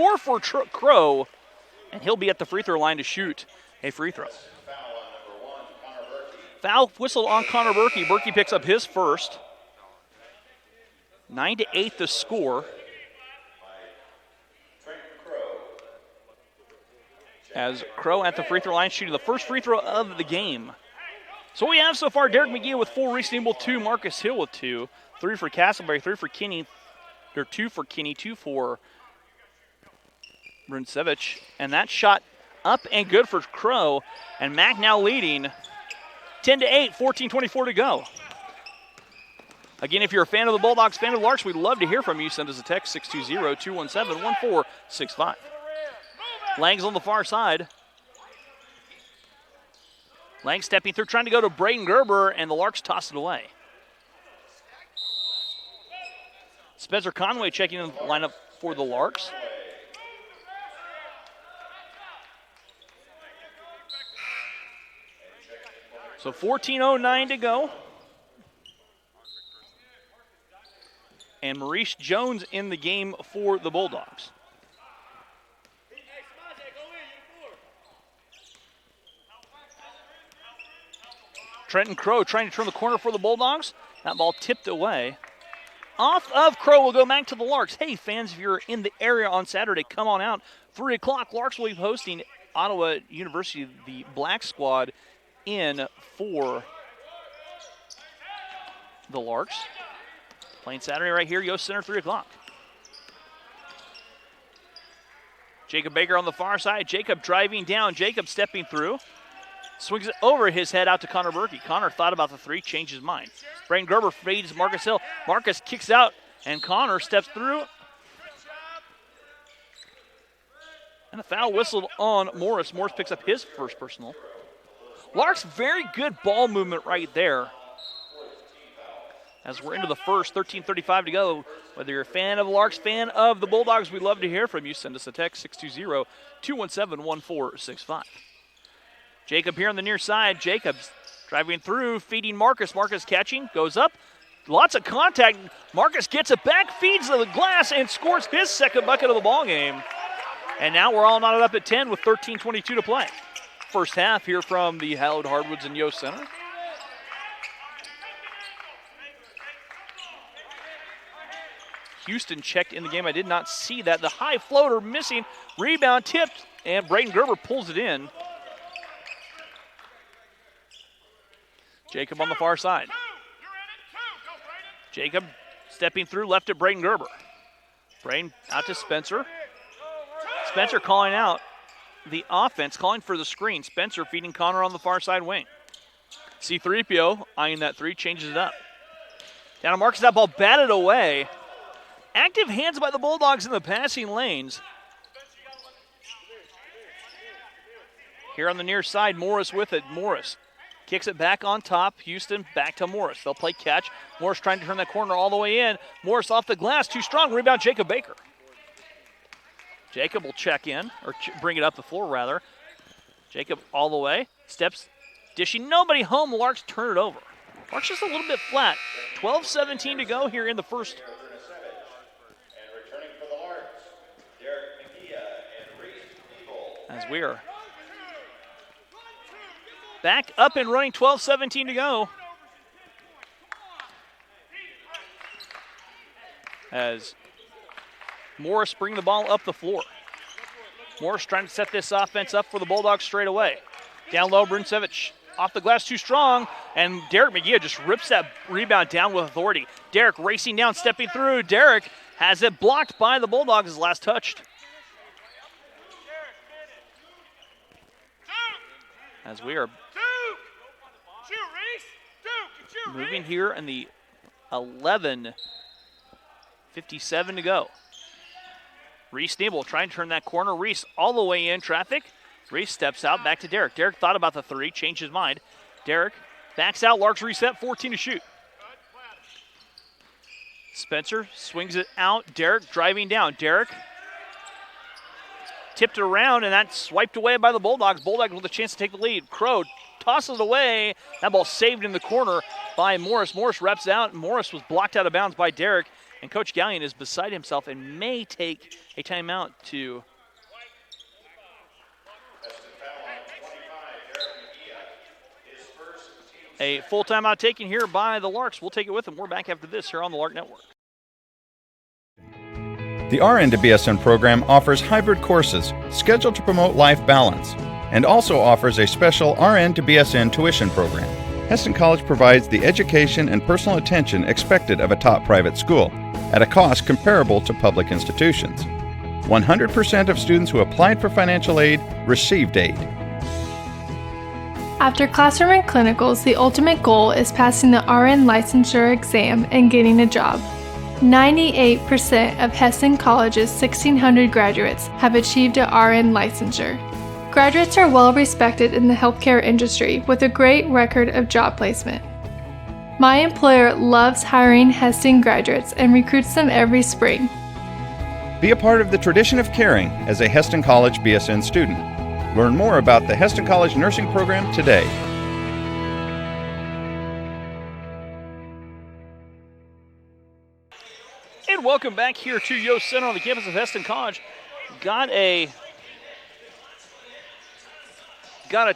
score for Crow, and he'll be at the free throw line to shoot a free throw. Foul whistle on Connor Berkey. Berkey picks up his first. 9-8 the score. As Crow at the free throw line shooting the first free throw of the game. So we have so far Derek McGee with 4, Reese Nebel 2, Marcus Hill with 2, 3 for Castleberry, 3 for Kinney, or 2 for Kinney, 2 for Brunsevich. And that shot up and good for Crow. And Mac now leading 10-8, 14:24 to go. Again, if you're a fan of the Bulldogs, fan of the Larks, we'd love to hear from you. Send us a text, 620-217-1465. Lang's on the far side. Lang stepping through, trying to go to Braden Gerber, and the Larks toss it away. Spencer Conway checking in the lineup for the Larks. So 14:09 to go. And Maurice Jones in the game for the Bulldogs. Trenton Crow trying to turn the corner for the Bulldogs. That ball tipped away. Off of Crow will go back to the Larks. Hey, fans, if you're in the area on Saturday, come on out. 3 o'clock, Larks will be hosting Ottawa University, the Black Squad, in for the Larks. Playing Saturday right here, Yost Center, 3 o'clock. Jacob Baker on the far side. Jacob driving down. Jacob stepping through. Swings it over his head out to Connor Berkey. Connor thought about the 3, changed his mind. Braden Gerber fades Marcus Hill. Marcus kicks out, and Connor steps through. And a foul whistled on Morris. Morris picks up his first personal. Larks, very good ball movement right there. As we're into the first, 13:35 to go. Whether you're a fan of the Larks, fan of the Bulldogs, we'd love to hear from you. Send us a text, 620-217-1465. Jacob here on the near side. Jacobs driving through, feeding Marcus. Marcus catching, goes up. Lots of contact. Marcus gets it back, feeds the glass, and scores his second bucket of the ball game. And now we're all knotted up at 10 with 13:22 to play. First half here from the Hallowed Hardwoods in Yost Center. Houston checked in the game. I did not see that. The high floater missing. Rebound tipped, and Braden Gerber pulls it in. Jacob on the far side. Jacob stepping through, left at Braden Gerber. Braden out to Spencer. Spencer calling out the offense, calling for the screen. Spencer feeding Connor on the far side wing. C3PO eyeing that 3, changes it up. Down to Marcus, that ball batted away. Active hands by the Bulldogs in the passing lanes. Here on the near side, Morris with it. Morris kicks it back on top. Houston back to Morris. They'll play catch. Morris trying to turn that corner all the way in. Morris off the glass, too strong. Rebound, Jacob Baker. Jacob will check in, or bring it up the floor rather. Jacob all the way. Steps, dishing. Nobody home. The Larks turn it over. Larks just a little bit flat. 12:17 to go here in the first. As we are back up and running, 12:17 to go. As Morris bringing the ball up the floor. Morris trying to set this offense up for the Bulldogs straight away. Down low, Brunsevich off the glass, too strong, and Derek McGee just rips that rebound down with authority. Derek racing down, stepping through. Derek has it blocked by the Bulldogs as last touched. As we are moving here in the 11:57 to go. Reese Nebel trying to turn that corner. Reese all the way in traffic. Reese steps out, back to Derek. Derek thought about the 3, changed his mind. Derek backs out, Larks reset, 14 to shoot. Spencer swings it out. Derek driving down. Derek tipped it around, and that's swiped away by the Bulldogs. Bulldogs with a chance to take the lead. Crow tosses it away. That ball saved in the corner by Morris. Morris reps out. Morris was blocked out of bounds by Derek, And Coach Gallion is beside himself and may take a timeout to a full timeout taken here by the Larks. We'll take it with them. We're back after this here on the Lark Network. The RN to BSN program offers hybrid courses scheduled to promote life balance and also offers a special RN to BSN tuition program. Hesston College provides the education and personal attention expected of a top private school at a cost comparable to public institutions. 100% of students who applied for financial aid received aid. After classroom and clinicals, the ultimate goal is passing the RN licensure exam and getting a job. 98% of Hesston College's 1,600 graduates have achieved a RN licensure. Graduates are well respected in the healthcare industry with a great record of job placement. My employer loves hiring Hesston graduates and recruits them every spring. Be a part of the tradition of caring as a Hesston College BSN student. Learn more about the Hesston College nursing program today. And welcome back here to Yost Center on the campus of Hesston College. Got a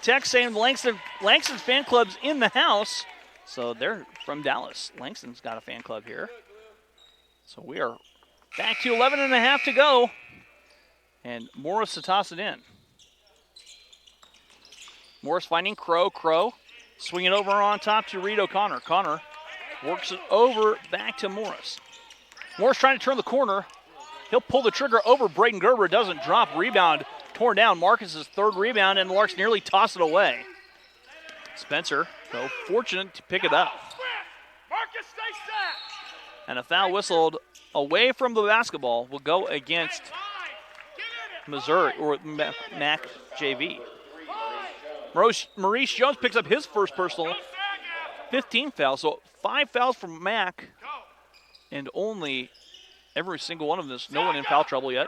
text saying Langston's fan club's in the house. So they're from Dallas. Langston's got a fan club here. So we are back to 11 and a half to go. And Morris to toss it in. Morris finding Crow. Crow swinging over on top to Reed O'Connor. Connor works it over back to Morris. Morris trying to turn the corner. He'll pull the trigger over Braden Gerber. Doesn't drop. Rebound torn down. Marcus's third rebound, and the Larks nearly toss it away. Spencer, though, fortunate to pick it up. And a foul whistled away from the basketball will go against Missouri, or MAC JV. Maurice Jones picks up his first personal, 15 fouls. So 5 fouls from MAC, and only every single one of them, no one in foul trouble yet.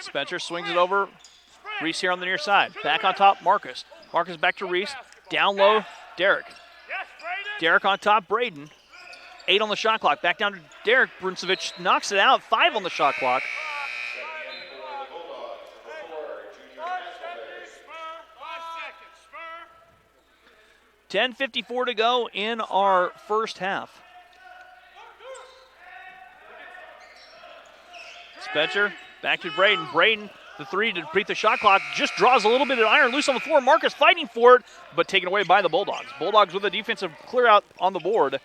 Spencer swings it over. Reese here on the near side. Back on top, Marcus. Marcus back to Reese. Down low, Derek. Derek on top, Braden. 8 on the shot clock. Back down to Derek. Brunsevich knocks it out. 5 on the shot clock. $10:54 to go in our first half. Spencer back to Braden. Braden, the three to beat the shot clock, just draws a little bit of iron loose on the floor. Marcus fighting for it, but taken away by the Bulldogs. Bulldogs with a defensive clear out on the board.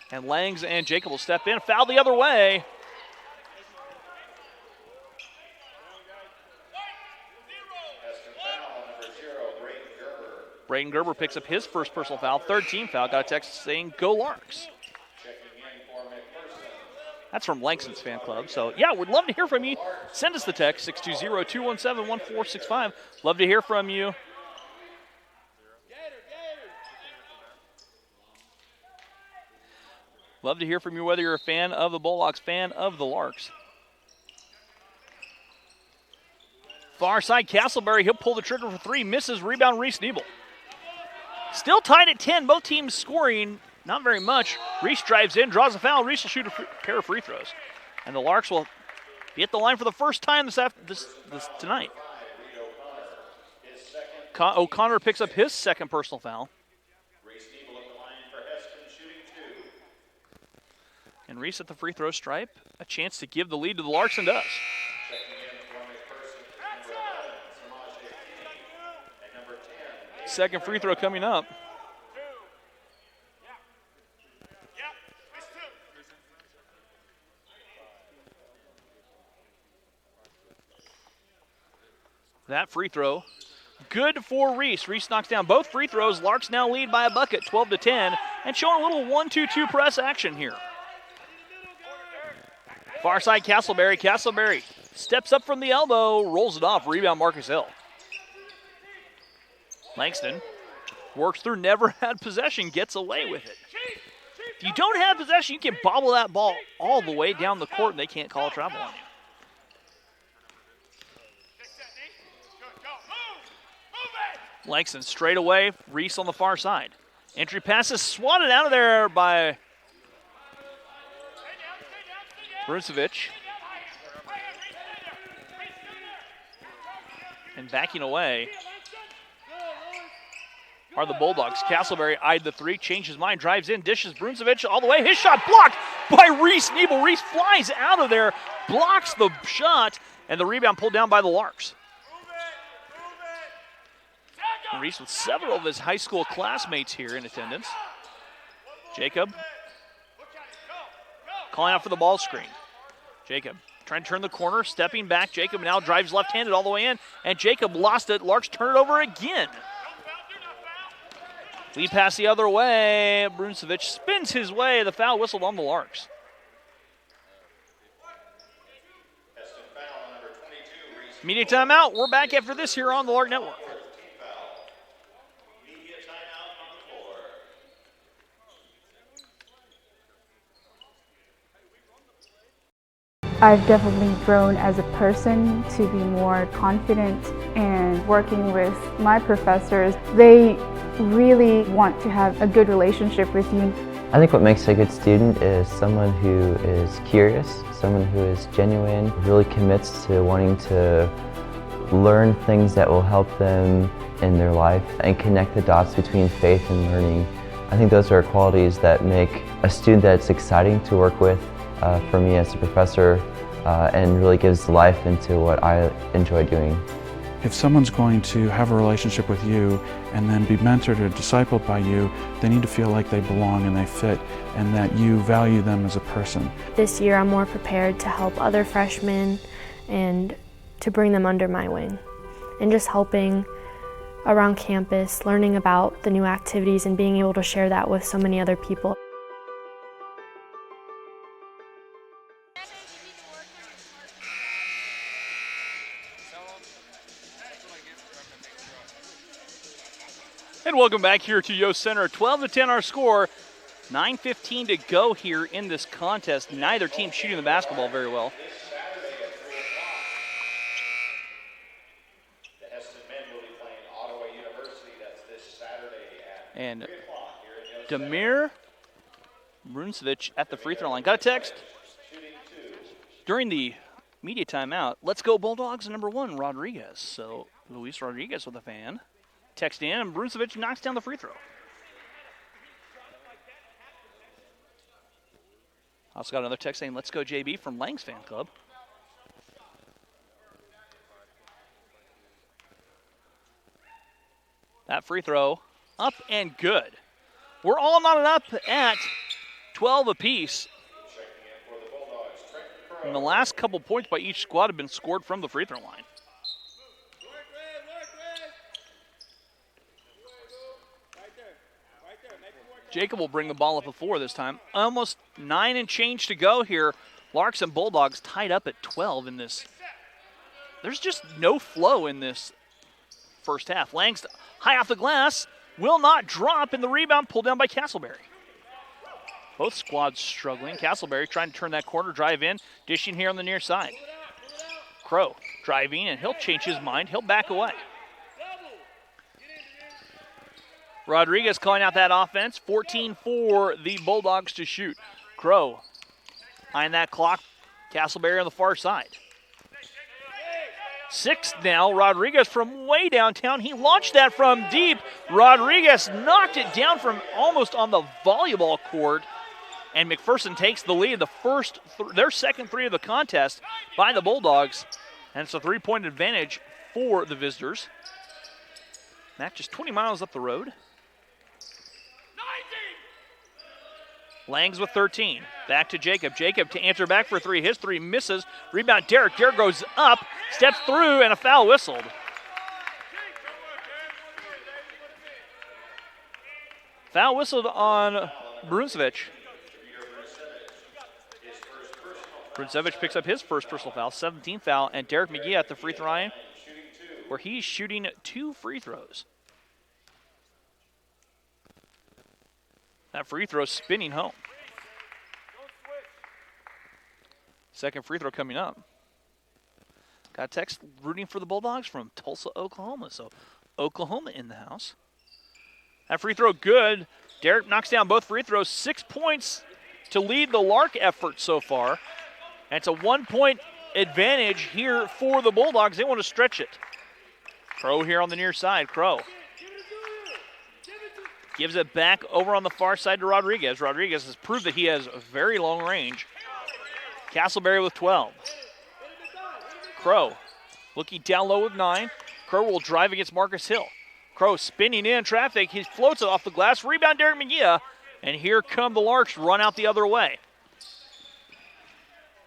And Langs and Jacob will step in. Foul the other way. Braden Gerber picks up his first personal foul, third team foul. Got a text saying, "Go Larks." That's from Langston's fan club. So, yeah, we'd love to hear from you. Send us the text, 620-217-1465. Love to hear from you. Love to hear from you whether you're a fan of the Bulldogs, fan of the Larks. Far side, Castleberry, he'll pull the trigger for 3, misses, rebound, Reese Nebel. Still tied at 10, both teams scoring not very much. Reese drives in, draws a foul. Reese will shoot a pair of free throws. And the Larks will be at the line for the first time this tonight. O'Connor picks up his second personal foul. And Reese at the free throw stripe, a chance to give the lead to the Larks, and does. Second free throw coming up. That free throw, good for Reese. Reese knocks down both free throws. Larks now lead by a bucket, 12-10, and showing a little 1-2-2 press action here. Far side, Castleberry. Castleberry steps up from the elbow, rolls it off. Rebound, Marcus Hill. Langston works through, never had possession, gets away with it. If you don't have possession, you can bobble that ball all the way down the court, and they can't call a travel on you. Langston straight away, Reese on the far side. Entry pass is swatted out of there by Brunsevich. And backing away are the Bulldogs. Castleberry eyed the three, changed his mind, drives in, dishes Brunsevich all the way. His shot blocked by Reese Nebel. Reese flies out of there, blocks the shot, and the rebound pulled down by the Larks. Reese with several of his high school classmates here in attendance. Jacob calling out for the ball screen. Jacob trying to turn the corner, stepping back. Jacob now drives left-handed all the way in, and Jacob lost it. Larks turn it over again. Lead pass the other way. Brunsevich spins his way. The foul whistled on the Larks. Media timeout. We're back after this here on the Lark Network. I've definitely grown as a person to be more confident, and working with my professors, they really want to have a good relationship with you. I think what makes a good student is someone who is curious, someone who is genuine, really commits to wanting to learn things that will help them in their life and connect the dots between faith and learning. I think those are qualities that make a student that's exciting to work with for me as a professor, and really gives life into what I enjoy doing. If someone's going to have a relationship with you and then be mentored or discipled by you, they need to feel like they belong and they fit and that you value them as a person. This year I'm more prepared to help other freshmen and to bring them under my wing. And just helping around campus, learning about the new activities and being able to share that with so many other people. And welcome back here to Yost Center. 12-10 our score. 9:15 to go here in this contest. Neither team shooting the basketball very well. And Demir Brunsevich at the free throw line. Got a text during the media timeout. Let's go Bulldogs #1, Rodriguez. So Luis Rodriguez with a fan. Text in, and Brunsevich knocks down the free throw. Also got another text saying, let's go JB from Lang's fan club. That free throw up and good. We're all knotted up at 12 apiece. And the last couple points by each squad have been scored from the free throw line. Jacob will bring the ball up at 4 this time. Almost 9 and change to go here. Larks and Bulldogs tied up at 12 in this. There's just no flow in this first half. Lang's high off the glass, will not drop, and the rebound pulled down by Castleberry. Both squads struggling. Castleberry trying to turn that corner, drive in, dishing here on the near side. Crow driving, and he'll change his mind. He'll back away. Rodriguez calling out that offense. 14 for the Bulldogs to shoot. Crow behind that clock. Castleberry on the far side. 6 now. Rodriguez from way downtown. He launched that from deep. Rodriguez knocked it down from almost on the volleyball court. And McPherson takes the lead. Their second three of the contest by the Bulldogs. And it's a 3-point advantage for the visitors. That just 20 miles up the road. Langs with 13. Back to Jacob. Jacob to answer back for 3. His 3 misses. Rebound Derek. Derek goes up, steps through, and a foul whistled. Foul whistled on Brunsevich. Brunsevich picks up his first personal foul, 17th foul, and Derek McGee at the free throw line, where he's shooting 2 free throws. That free throw spinning home. Second free throw coming up. Got a text rooting for the Bulldogs from Tulsa, Oklahoma. So Oklahoma in the house. That free throw good. Derek knocks down both free throws. 6 points to lead the Lark effort so far. And it's a 1-point advantage here for the Bulldogs. They want to stretch it. Crow here on the near side. Crow gives it back over on the far side to Rodriguez. Rodriguez has proved that he has a very long range. Castleberry with 12. Crow looking down low with 9. Crow will drive against Marcus Hill. Crow spinning in traffic. He floats it off the glass. Rebound Derek McGee. And here come the Larks, run out the other way.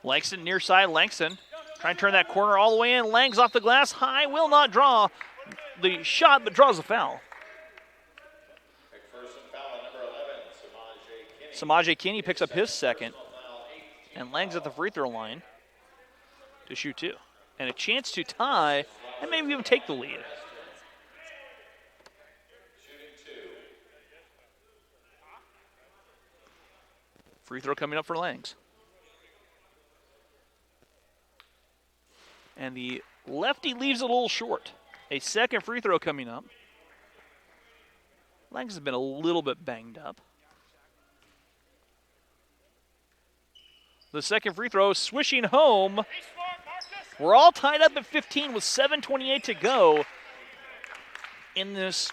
Langston near side. Langston trying to turn that corner all the way in. Langs off the glass. High, will not draw the shot, but draws a foul. McPherson foul on number 11, Samaje Kinney picks up his second. And Langs at the free throw line to shoot 2. And a chance to tie and maybe even take the lead. Free throw coming up for Langs. And the lefty leaves it a little short. A second free throw coming up. Langs has been a little bit banged up. The second free throw swishing home. We're all tied up at 15 with 7:28 to go in this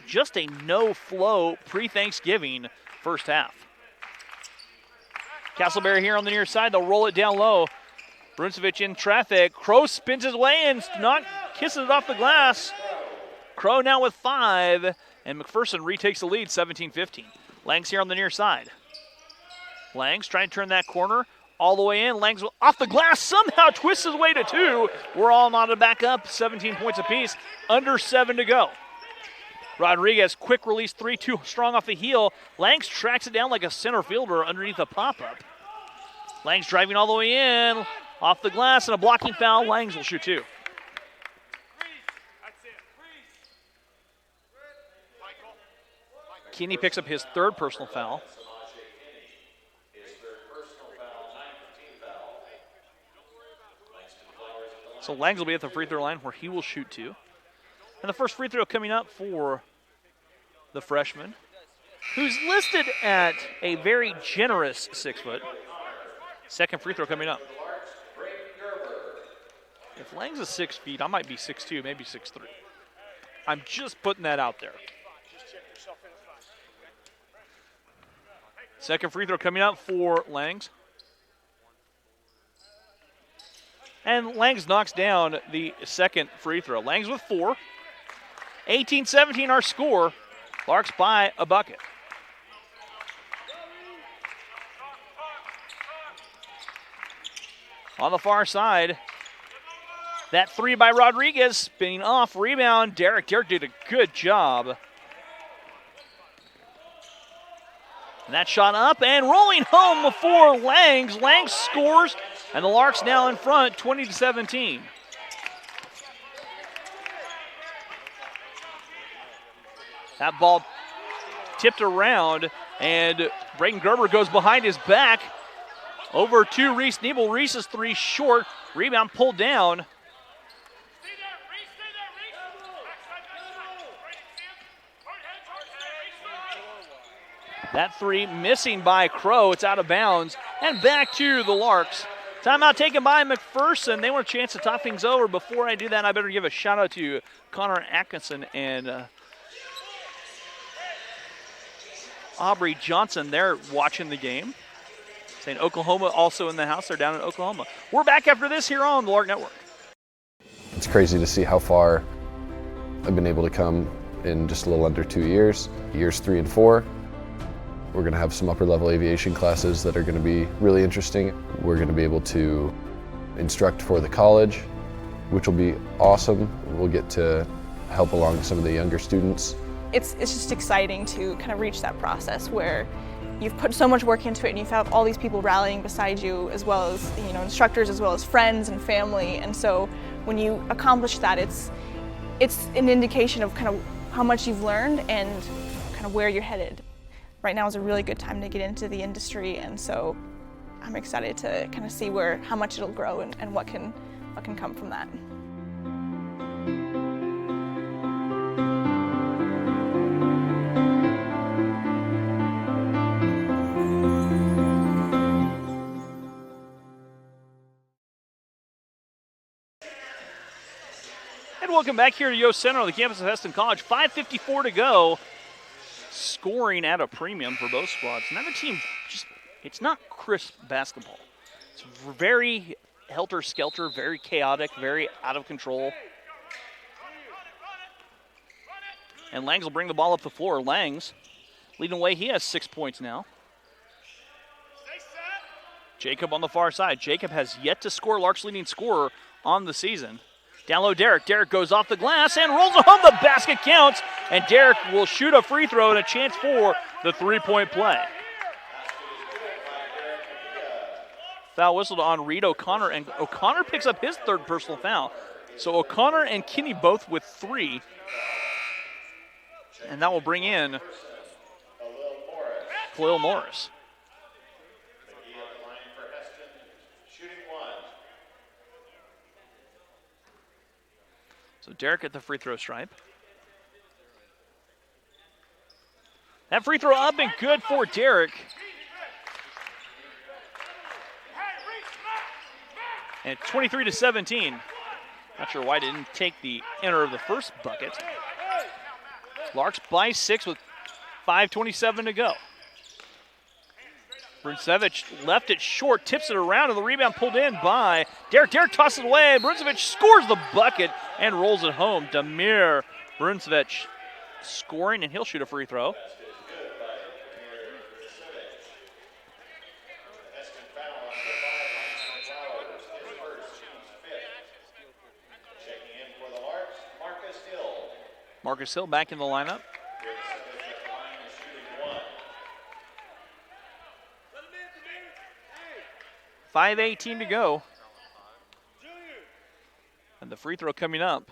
just a no-flow pre-Thanksgiving first half. Castleberry here on the near side. They'll roll it down low. Brunsevich in traffic. Crow spins his way and kisses it off the glass. Crow now with 5, and McPherson retakes the lead, 17-15. Langs here on the near side. Langs trying to turn that corner all the way in. Langs off the glass, somehow twists his way to 2. We're all knotted back up, 17 points apiece, under 7 to go. Rodriguez, quick release 3, too strong off the heel. Langs tracks it down like a center fielder underneath a pop-up. Langs driving all the way in, off the glass, and a blocking foul. Langs will shoot 2. Kinney picks up his 3rd personal foul. So Langs will be at the free throw line where he will shoot 2. And the first free throw coming up for the freshman, who's listed at a very generous 6 foot. Second free throw coming up. If Langs is 6 feet, I might be 6'2", maybe 6'3". I'm just putting that out there. Second free throw coming up for Langs. And Langs knocks down the second free throw. Langs with 4. 18-17 our score. Larks by a bucket. On the far side, that 3 by Rodriguez, spinning off, rebound, Derek. Derek did a good job. And that shot up and rolling home for Langs. Langs scores, and the Larks now in front, 20-17. That ball tipped around, and Braden Gerber goes behind his back. Over to Reese Nebel. Reese's 3 short. Rebound pulled down. That 3 missing by Crow. It's out of bounds. And back to the Larks. Timeout taken by McPherson. They want a chance to top things over. Before I do that, I better give a shout out to Connor Atkinson and Aubrey Johnson. They're watching the game. Saying Oklahoma also in the house. They're down in Oklahoma. We're back after this here on the Lark Network. It's crazy to see how far I've been able to come in just a little under 2 years. Years 3 and 4. We're going to have some upper-level aviation classes that are going to be really interesting. We're going to be able to instruct for the college, which will be awesome. We'll get to help along some of the younger students. It's just exciting to kind of reach that process where you've put so much work into it and you've had all these people rallying beside you, as well as instructors, as well as friends and family. And so when you accomplish that, it's an indication of kind of how much you've learned and kind of where you're headed. Right now is a really good time to get into the industry, and so I'm excited to kind of see how much it'll grow and what can come from that. And welcome back here to Yost Center on the campus of Hesston College. 5:54 to go. Scoring at a premium for both squads. Neither team it's not crisp basketball. It's very helter-skelter, very chaotic, very out of control. And Langs will bring the ball up the floor. Langs leading away. He has 6 points now. Jacob on the far side. Jacob has yet to score. Lark's leading scorer on the season. Down low, Derek. Derek goes off the glass and rolls it home. The basket counts, and Derek will shoot a free throw and a chance for the three-point play. Foul whistled on Reed O'Connor, and O'Connor picks up his third personal foul. So O'Connor and Kinney both with 3. And that will bring in Khalil Morris. So Derek at the free throw stripe. That free throw up and good for Derek. And 23-17. Not sure why didn't take the enter of the first bucket. Larks by 6 with 5:27 to go. Brunsevich left it short, tips it around, and the rebound pulled in by Derek. Derek tosses it away. Brunsevich scores the bucket and rolls it home. Damir Brunsevich scoring, and he'll shoot a free throw. Marcus Hill back in the lineup. .5:18 to go. And the free throw coming up.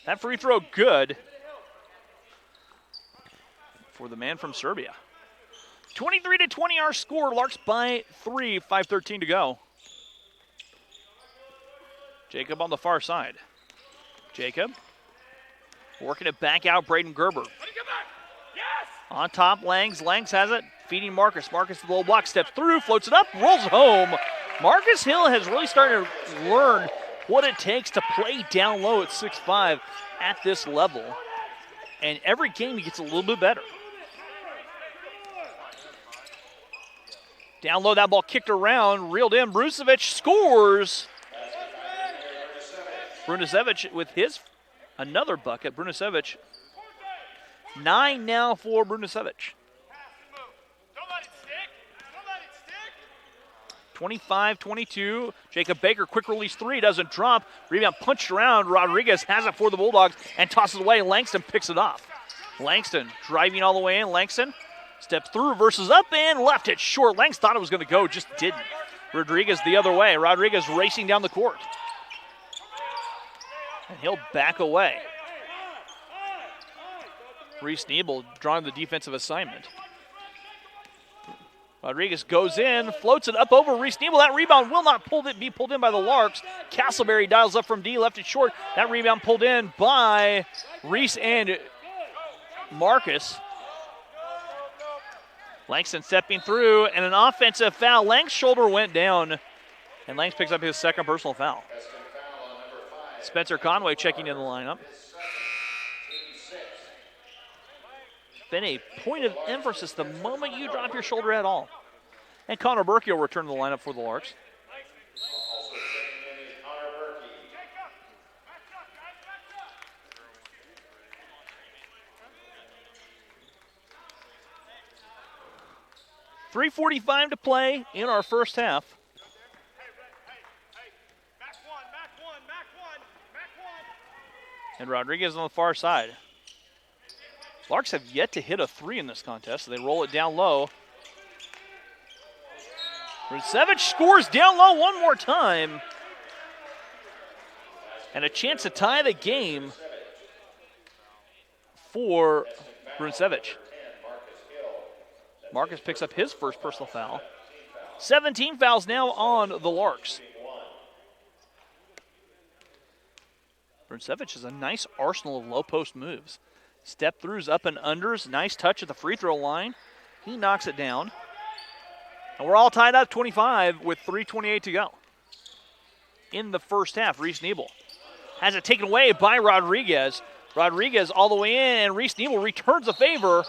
That free throw good for the man from Serbia. 23-20 our score. Larks by 3, 5:13 to go. Jacob on the far side. Jacob working it back out, Braden Gerber. On top, Langs. Langs has it, feeding Marcus. Marcus, the low block, steps through, floats it up, rolls it home. Marcus Hill has really started to learn what it takes to play down low at 6'5" at this level. And every game he gets a little bit better. Down low, that ball kicked around, reeled in. Brunsevich scores. Brunsevich with his another bucket. Brunsevich 9 now for Brunsevich. 25-22. Jacob Baker, quick release 3, doesn't drop. Rebound punched around. Rodriguez has it for the Bulldogs and tosses away. Langston picks it off. Langston driving all the way in. Langston steps through, reverses up and left it short. Langs thought it was going to go, just didn't. Rodriguez the other way. Rodriguez racing down the court. And he'll back away. Reese Nebel drawing the defensive assignment. Rodriguez goes in, floats it up over Reese Nebel. That rebound will not be pulled in by the Larks. Castleberry dials up from D, left it short. That rebound pulled in by Reese and Marcus. Langston stepping through, and an offensive foul. Lang's shoulder went down, and Langs picks up his second personal foul. Spencer Conway checking in the lineup. Been a point of emphasis the moment you drop your shoulder at all. And Connor Berkey will return to the lineup for the Larks. .345 to play in our first half. And Rodriguez on the far side. Larks have yet to hit a 3 in this contest, so they roll it down low. Brunsevich scores down low one more time. And a chance to tie the game for Brunsevich. Marcus picks up his first personal foul. 17 fouls now on the Larks. Brunsevich has a nice arsenal of low post moves. Step throughs, up and unders. Nice touch at the free throw line. He knocks it down. And we're all tied up 25 with 3:28 to go. in the first half. Reese Nebel has it taken away by Rodriguez. Rodriguez all the way in, and Reese Nebel returns the favor.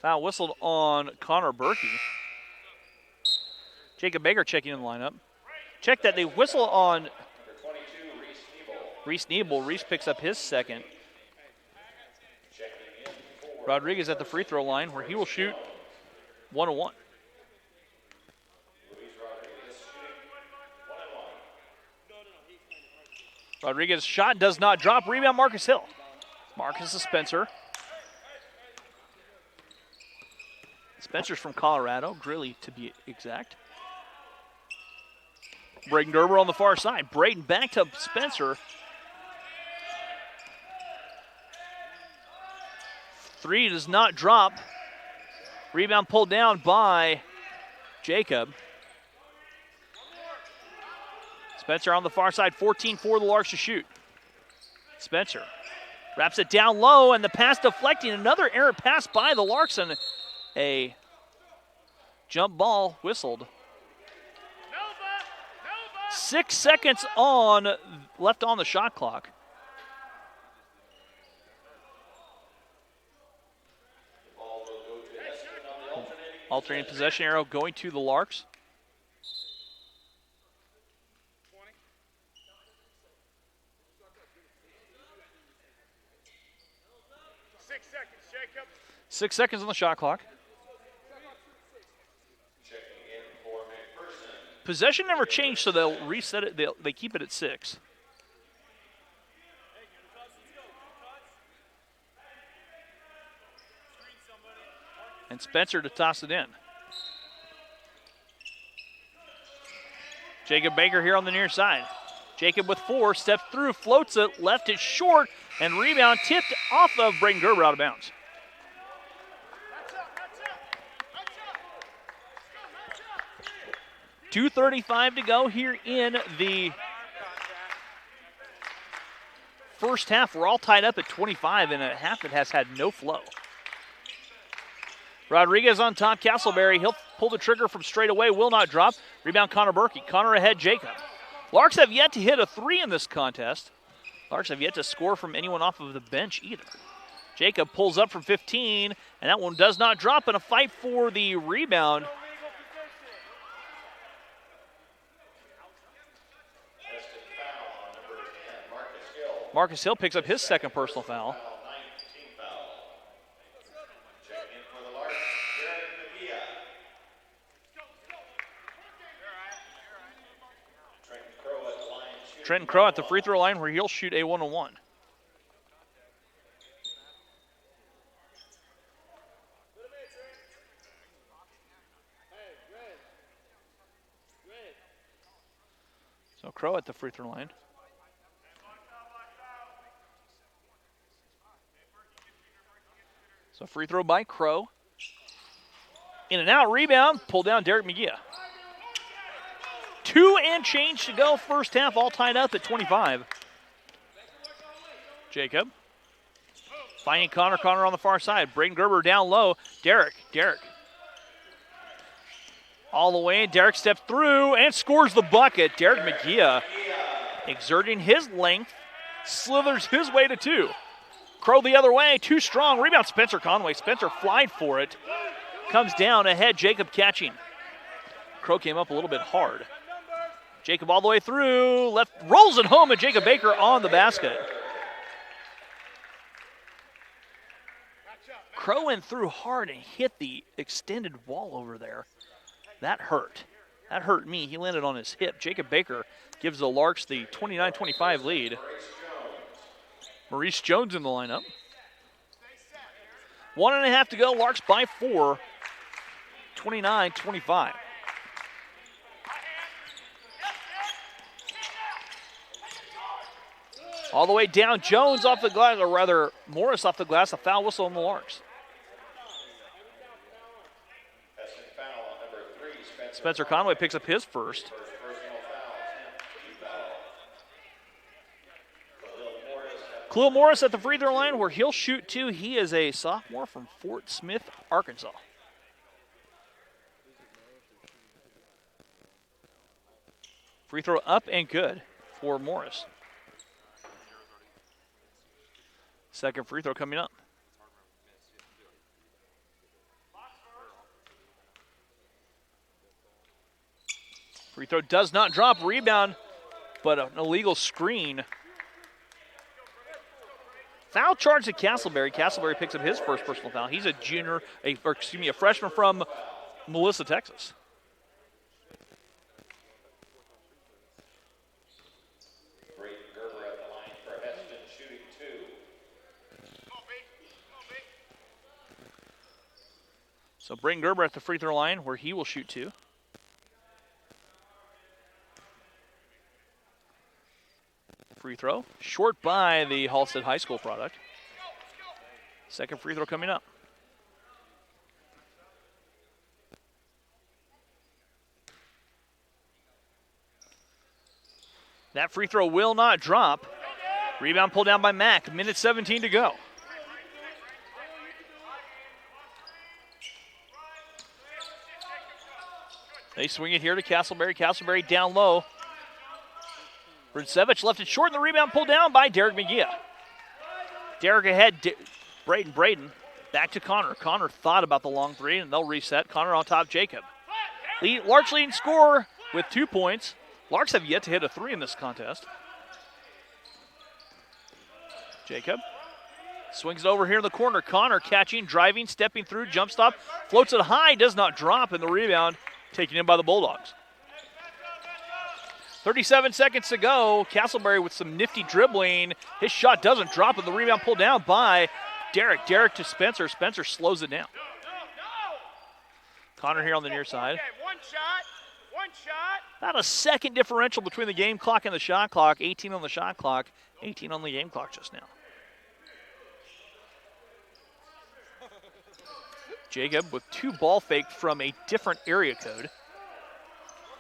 Foul whistled on Connor Berkey. Jacob Baker checking in the lineup. Check that they whistle on Reese Nebel. Reese picks up his second. Rodriguez at the free throw line where he will shoot 1-1. Rodriguez's shot does not drop. Rebound Marcus Hill. Marcus to Spencer. Spencer's from Colorado, Greeley to be exact. Braden Gerber on the far side. Braden back to Spencer. Three does not drop. Rebound pulled down by Jacob. Spencer on the far side, 14 for the Larks to shoot. Spencer wraps it down low, and the pass deflecting. Another errant pass by the Larks, and a jump ball whistled. 6 seconds left on the shot clock. Alternating possession arrow going to the Larks. Jacob. 6 seconds on the shot clock. Possession never changed, so they'll reset it. They keep it at 6. And Spencer to toss it in. Jacob Baker here on the near side. Jacob with 4, steps through, floats it, left it short, and rebound tipped off of Braden Gerber out of bounds. .235 to go here in the first half. We're all tied up at 25 in a half that has had no flow. Rodriguez on top, Castleberry. He'll pull the trigger from straight away, will not drop. Rebound Connor Berkey. Connor ahead, Jacob. Larks have yet to hit a 3 in this contest. Larks have yet to score from anyone off of the bench either. Jacob pulls up from 15, and that one does not drop in a fight for the rebound. Marcus Hill picks up his second personal foul. Trenton Crow at the free throw line where he'll shoot a 1-on-1. So Crow at the free throw line. So free throw by Crow. In and out, rebound, pulled down Derek McGee. 2 and change to go, first half, all tied up at 25. Jacob finding Connor on the far side. Braden Gerber down low. Derek. All the way, Derek steps through and scores the bucket. Derek McGee exerting his length, slithers his way to 2. Crow the other way, too strong. Rebound Spencer Conway. Spencer flied for it. Comes down ahead, Jacob catching. Crow came up a little bit hard. Jacob all the way through, left, rolls it home, and Jacob Baker on the basket. Crow went through hard and hit the extended wall over there. That hurt. That hurt me. He landed on his hip. Jacob Baker gives the Larks the 29-25 lead. Maurice Jones in the lineup. 1.5 to go. Larks by 4. 29-25. All the way down, Jones off the glass, or rather Morris off the glass, a foul whistle on the Larks. Spencer Conway picks up his first. Khalil Morris at the free throw line where he'll shoot 2. He is a sophomore from Fort Smith, Arkansas. Free throw up and good for Morris. Second free throw coming up. Free throw does not drop. Rebound, but an illegal screen. Foul charge to Castleberry. Castleberry picks up his first personal foul. He's a a freshman from Melissa, Texas. So Brayton Gerber at the free throw line where he will shoot 2. Free throw, short by the Halstead High School product. Second free throw coming up. That free throw will not drop. Rebound pulled down by Mack. Minute 17 to go. They swing it here to Castleberry. Castleberry down low. Brinsevich left it short, and the rebound pulled down by Derek McGee. Derek ahead, Braden. Back to Connor. Connor thought about the long 3, and they'll reset. Connor on top, Jacob. Larks leading scorer with 2 points. Larks have yet to hit a 3 in this contest. Jacob swings it over here in the corner. Connor catching, driving, stepping through, jump stop. Floats it high, does not drop, and the rebound taken in by the Bulldogs. 37 seconds to go. Castleberry with some nifty dribbling. His shot doesn't drop, and the rebound pulled down by Derek. Derek to Spencer. Spencer slows it down. Connor here on the near side. One shot. About a second differential between the game clock and the shot clock. 18 on the shot clock, 18 on the game clock just now. Jacob with 2 ball faked from a different area code.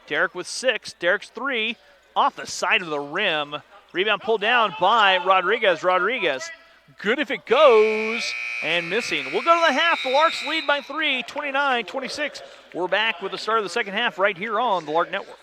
Derek with 6. Derek's 3 off the side of the rim. Rebound pulled down by Rodriguez. Rodriguez, good if it goes, and missing. We'll go to the half. The Larks lead by 3, 29-26. We're back with the start of the second half right here on the Lark Network.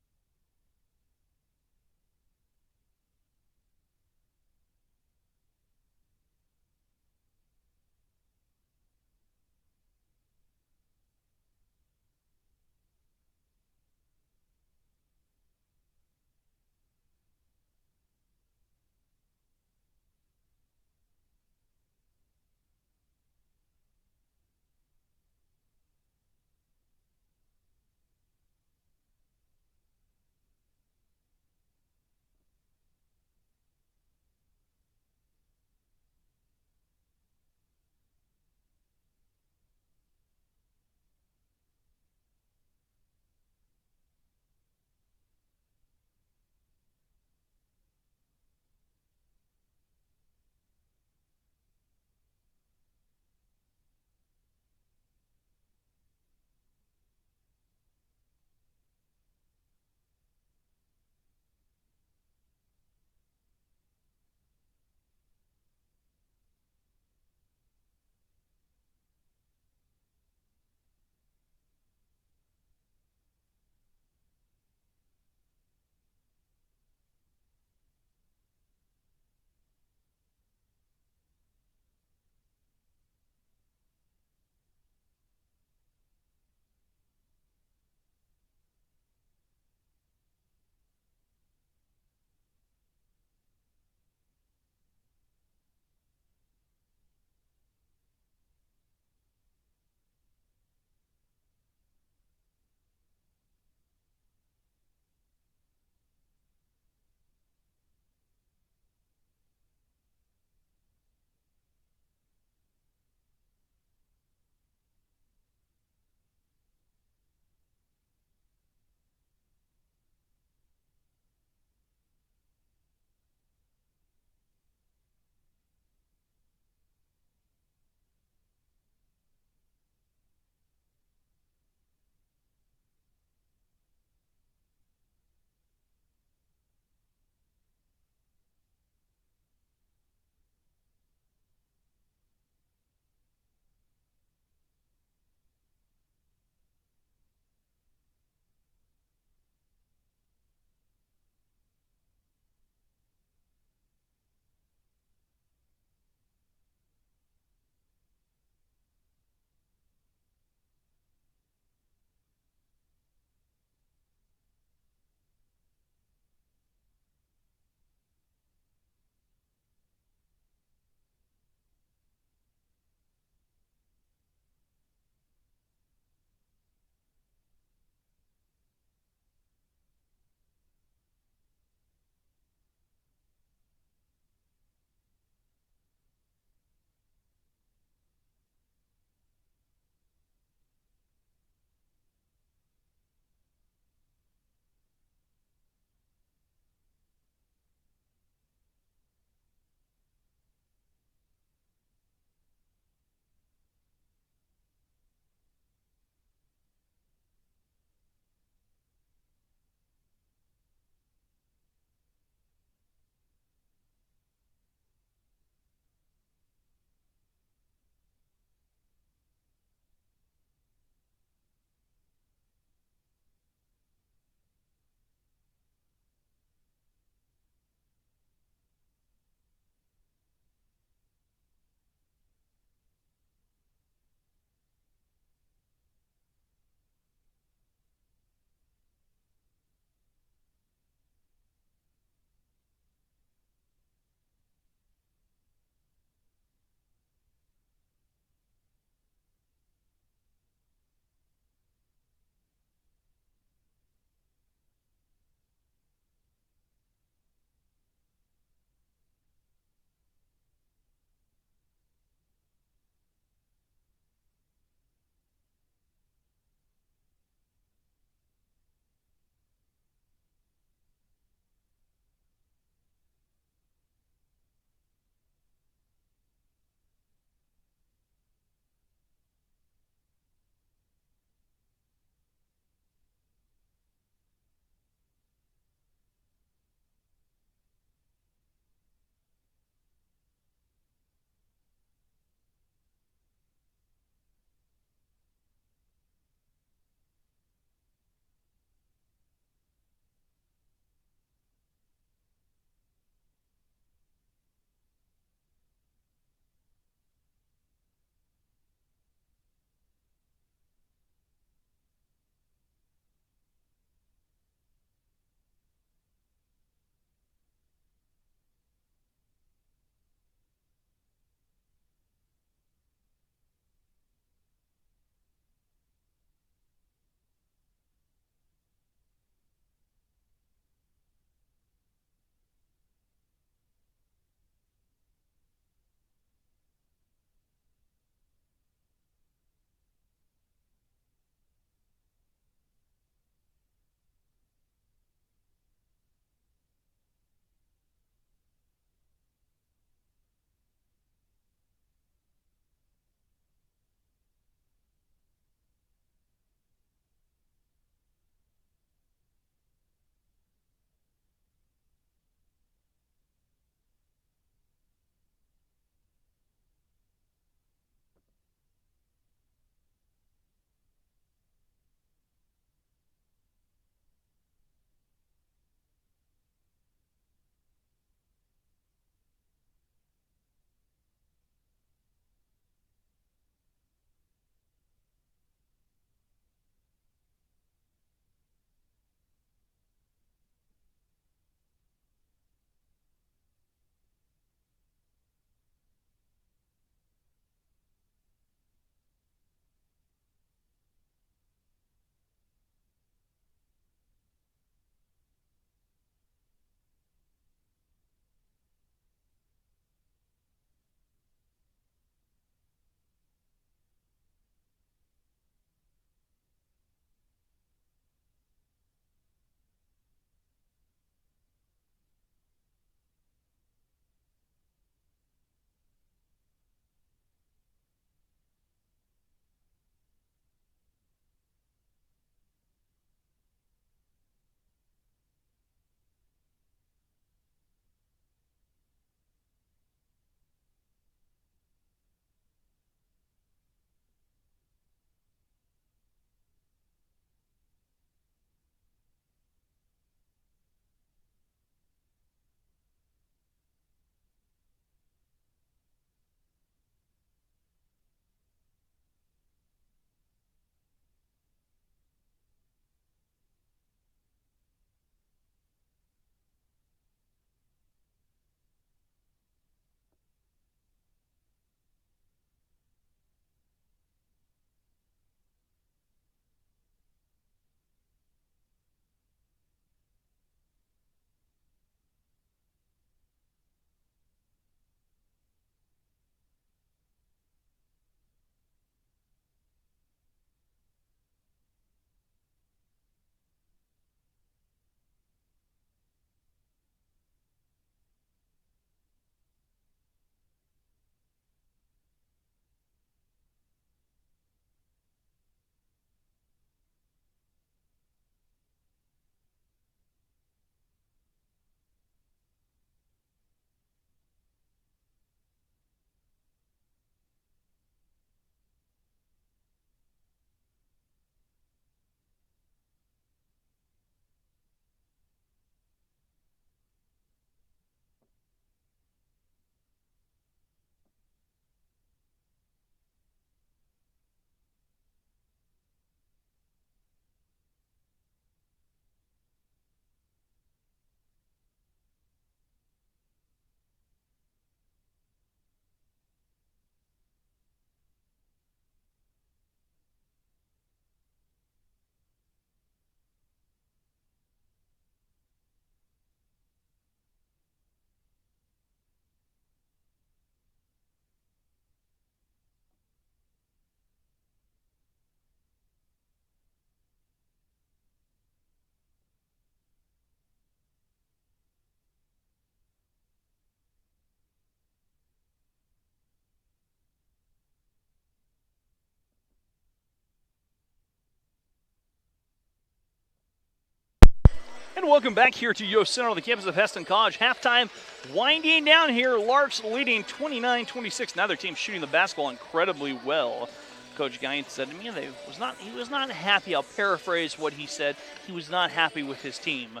And welcome back here to Yost Center on the campus of Hesston College. Halftime winding down here. Larks leading 29-26. Now their team shooting the basketball incredibly well. Coach Guyan said to me, he was not happy. I'll paraphrase what he said. He was not happy with his team,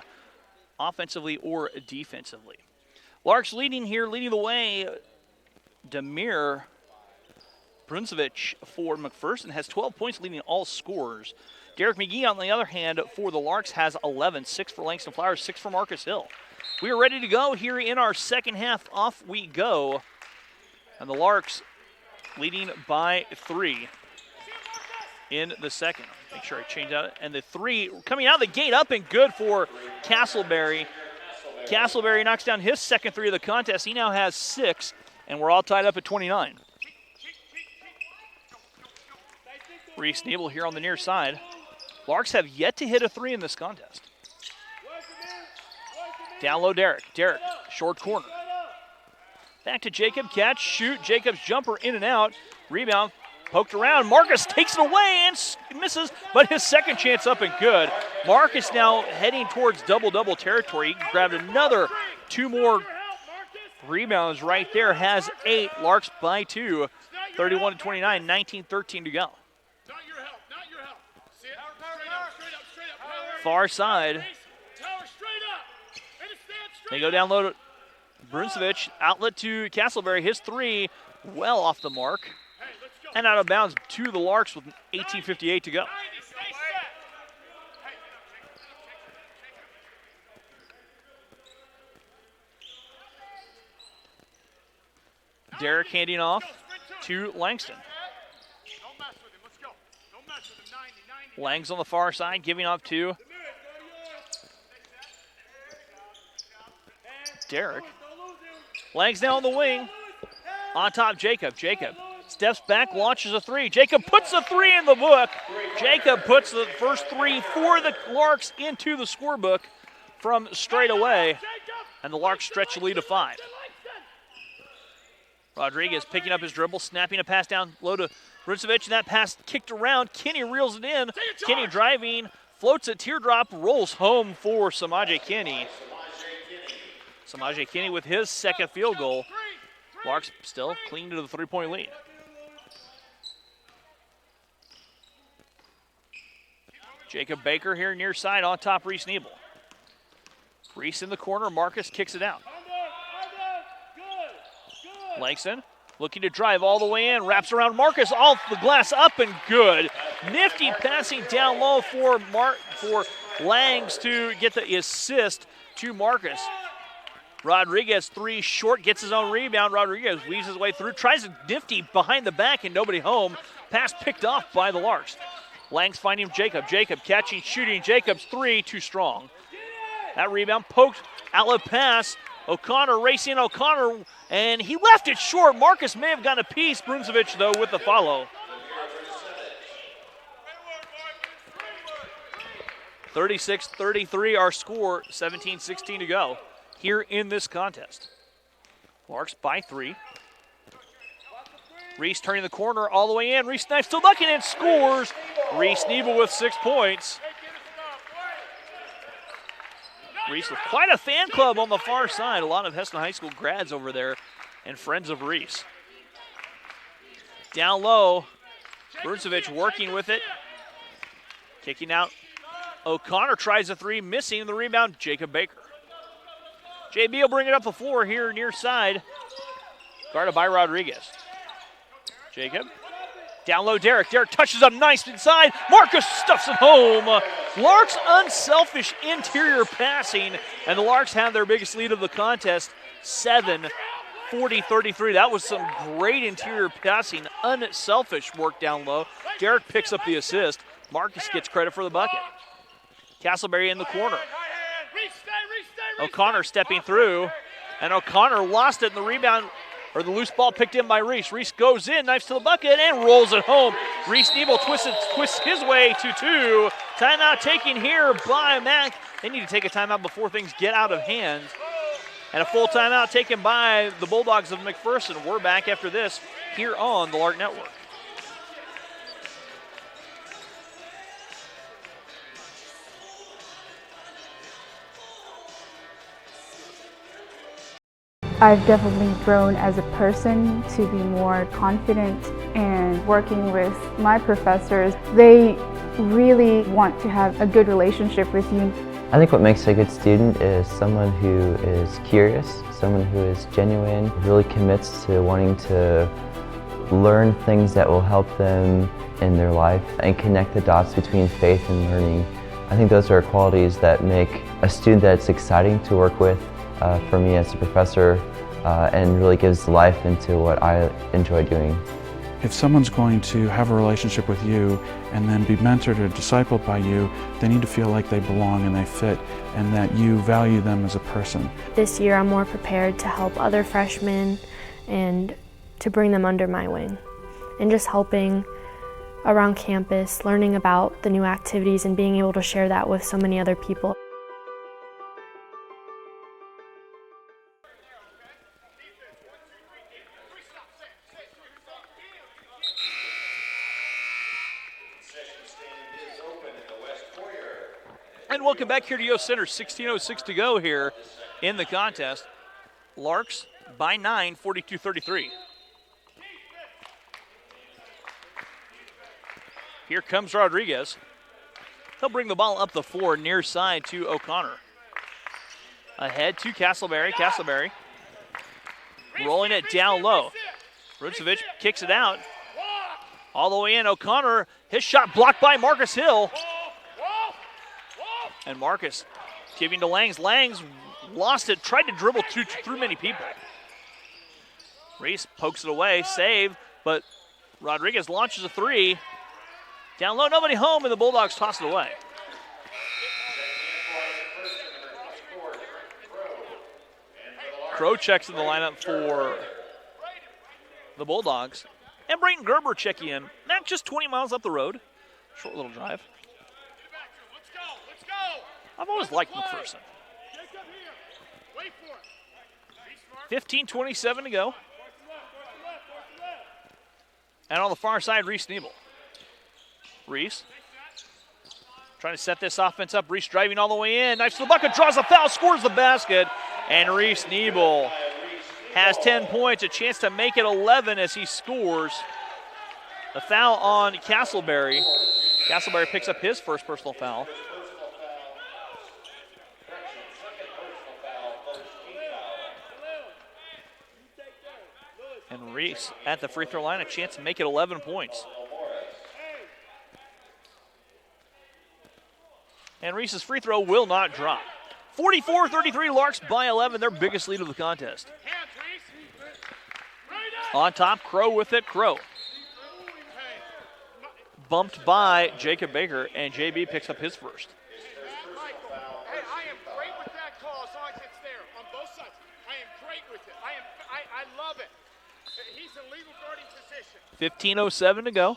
offensively or defensively. Larks leading the way. Demir Brunsevich for McPherson has 12 points, leading all scorers. Derek McGee, on the other hand, for the Larks has 11, 6 for Langston Flowers, 6 for Marcus Hill. We are ready to go here in our second half. Off we go. And the Larks leading by 3 in the second. Make sure I change that. And the 3 coming out of the gate up and good for Castleberry. Castleberry knocks down his second 3 of the contest. He now has 6, and we're all tied up at 29. Reese Nebel here on the near side. Larks have yet to hit a 3 in this contest. Down low, Derek. Derek, short corner. Back to Jacob. Catch, shoot. Jacob's jumper in and out. Rebound, poked around. Marcus takes it away and misses, but his second chance up and good. Marcus now heading towards double-double territory. He grabbed another 2 more rebounds right there. Has 8. Larks by 2. 31-29, 19-13 to go. Far side. They go down low to Brunsevich. Outlet to Castleberry. His 3 well off the mark. And out of bounds to the Larks with 18:58 to go. Derek handing off to Langston. Lang's on the far side, giving up to Derek. Lang's now on the wing. On top, Jacob. Jacob steps back, launches a 3. Jacob puts a 3 in the book. Jacob puts the first 3 for the Larks into the scorebook from straight away. And the Larks stretch the lead to 5. Rodriguez picking up his dribble, snapping a pass down low to Brunsevich, and that pass kicked around. Kinney reels it in. Kinney driving, floats a teardrop, rolls home for Samaje Kinney. Samaje Kinney with his second field goal. Larks still clinging to the 3-point lead. Jacob Baker here near side on top, Reese Nebel. Reese in the corner, Marcus kicks it out. Langston looking to drive all the way in, wraps around Marcus, off the glass, up and good. Nifty passing down low for Langs to get the assist to Marcus. Rodriguez 3 short, gets his own rebound. Rodriguez weaves his way through, tries a nifty behind the back and nobody home. Pass picked off by the Larks. Langs finding Jacob. Jacob catching, shooting. Jacob's 3, too strong. That rebound poked, outlet pass. O'Connor racing O'Connor, and he left it short. Marcus may have gotten a piece. Brunsevich, though, with the follow. 36-33 our score, 17-16 to go here in this contest. Larks by 3. Reese turning the corner all the way in. Reese Knife still ducking and scores. Reese Nebel with 6 points. Reese with quite a fan club on the far side. A lot of Hesston High School grads over there and friends of Reese. Down low, Brunsevich working with it. Kicking out. O'Connor tries a 3, missing the rebound, Jacob Baker. JB will bring it up the floor here near side. Guarded by Rodriguez. Jacob. Down low, Derek. Derek touches up nice inside. Marcus stuffs it home. Larks unselfish interior passing, and the Larks have their biggest lead of the contest, 40-33. That was some great interior passing, unselfish work down low. Derek picks up the assist. Marcus gets credit for the bucket. Castleberry in the corner. O'Connor stepping through, and O'Connor lost it in the rebound, or the loose ball picked in by Reese. Reese goes in, knifes to the bucket, and rolls it home. Reese Nebel twists his way to 2. Timeout taken here by Mac. They need to take a timeout before things get out of hand. And a full timeout taken by the Bulldogs of McPherson. We're back after this here on the Lark Network. I've definitely grown as a person to be more confident, and working with my professors, they really want to have a good relationship with you. I think what makes a good student is someone who is curious, someone who is genuine, really commits to wanting to learn things that will help them in their life and connect the dots between faith and learning. I think those are qualities that make a student that's exciting to work with for me as a professor and really gives life into what I enjoy doing. If someone's going to have a relationship with you and then be mentored or discipled by you, they need to feel like they belong and they fit and that you value them as a person. This year I'm more prepared to help other freshmen and to bring them under my wing, and just helping around campus, learning about the new activities and being able to share that with so many other people. And welcome back here to Yost Center. 16:06 to go here in the contest. Larks by 9, 42-33. Here comes Rodriguez. He'll bring the ball up the floor near side to O'Connor. Ahead to Castleberry. Castleberry rolling it down low. Rucevic kicks it out. All the way in. O'Connor, his shot blocked by Marcus Hill. And Marcus giving to Langs. Langs lost it, tried to dribble through many people. Reese pokes it away, save, but Rodriguez launches a three. Down low, nobody home, and the Bulldogs toss it away. Crow checks in the lineup for the Bulldogs. And Brayton Gerber checking in. Not just 20 miles up the road. Short little drive. I've always liked McPherson. 15:27 to go. And on the far side, Reese Nebel. Reese trying to set this offense up. Reese driving all the way in. Knives to the bucket, draws a foul, scores the basket. And Reese Nebel has 10 points, a chance to make it 11 as he scores. The foul on Castleberry. Castleberry picks up his first personal foul. And Reese at the free throw line, a chance to make it 11 points. And Reese's free throw will not drop. 44-33, Larks by 11, their biggest lead of the contest. On top, Crow with it, Crow. Bumped by Jacob Baker, and JB picks up his first. Hey, I am great with that call as long as it's there on both sides. I am great with it. I love it. He's in legal guarding position. 15:07 to go.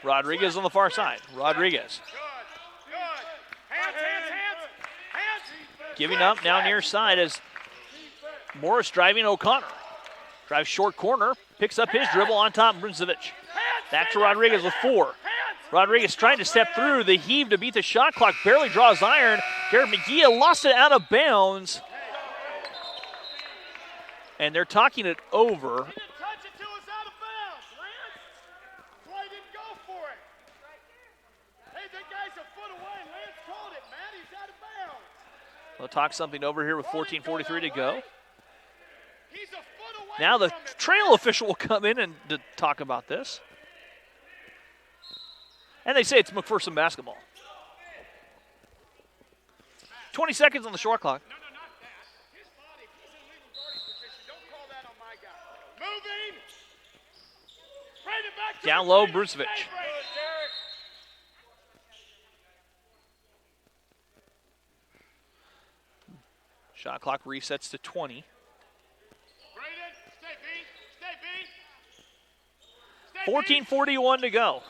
Rodriguez on the far side. Rodriguez. Good. Hands. Giving up now near side as Morris driving O'Connor. Drives short corner, picks up his dribble on top, Bruncevic. Back to Rodriguez with 4. Rodriguez trying to step through the heave to beat the shot clock, barely draws iron. Garrett McGee lost it out of bounds. And they're talking it over. They'll talk something over here with 14:43 to go. Now the trail official will come in and to talk about this. And they say it's McPherson basketball. 20 seconds on the short clock. No, not that. His body, he's in legal guarding position. Don't call that on my guy. Moving. Bring it back. Down low, Bruncevic. Shot clock resets to 20. 14:41 to go.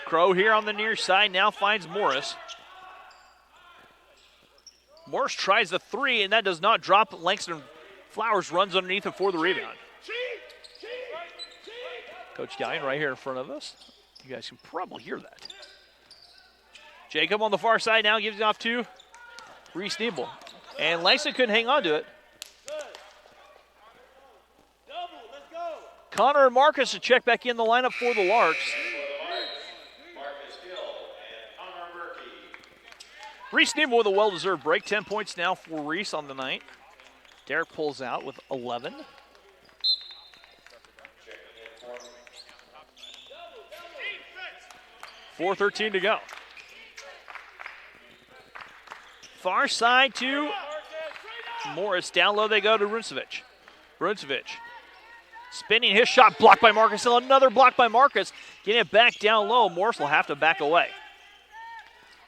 Crow here on the near side now finds Morris. Morris tries the three, and that does not drop. Langston Flowers runs underneath it for the rebound. Coach Gallion right here in front of us. You guys can probably hear that. Jacob on the far side now gives it off to Reese Nebel. And Langston couldn't hang on to it. Connor and Marcus to check back in the lineup for the Larks. Reese Nebel with a well-deserved break. 10 points now for Reese on the night. Derek pulls out with 11. .4:13 to go. Far side to Morris. Down low they go to Bruncevich. Bruncevich spinning his shot, blocked by Marcus Hill. Another block by Marcus. Getting it back down low. Morris will have to back away.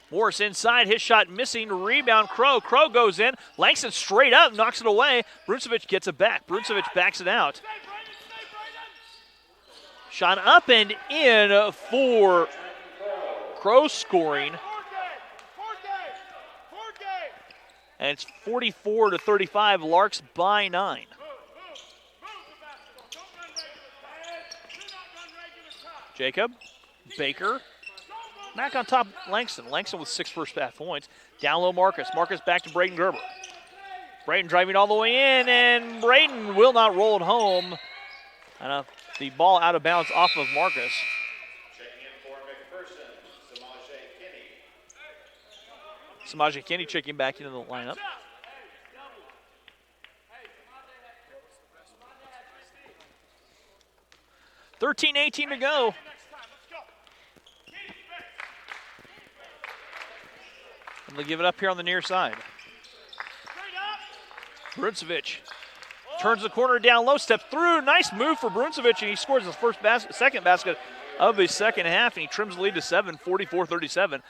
Morris inside, his shot missing. Rebound, Crow. Crow goes in. Langston straight up, knocks it away. Bruncevich gets it back. Bruncevich backs it out. Shot up and in for Crow scoring. And it's 44-35. Larks by 9. Jacob, Baker, back on top, Langston. Langston with 6 first half points. Down low, Marcus. Marcus back to Braden Gerber. Braden driving all the way in, and Braden will not roll it home. And the ball out of bounds off of Marcus. Checking in for McPherson, Samaje Kinney. Samaje Kinney checking back into the lineup. $13:18 to go. And they'll give it up here on the near side. Bruncevich turns the corner down low, steps through. Nice move for Bruncevich, and he scores his second basket of the second half, and he trims the lead to 7, 44-37.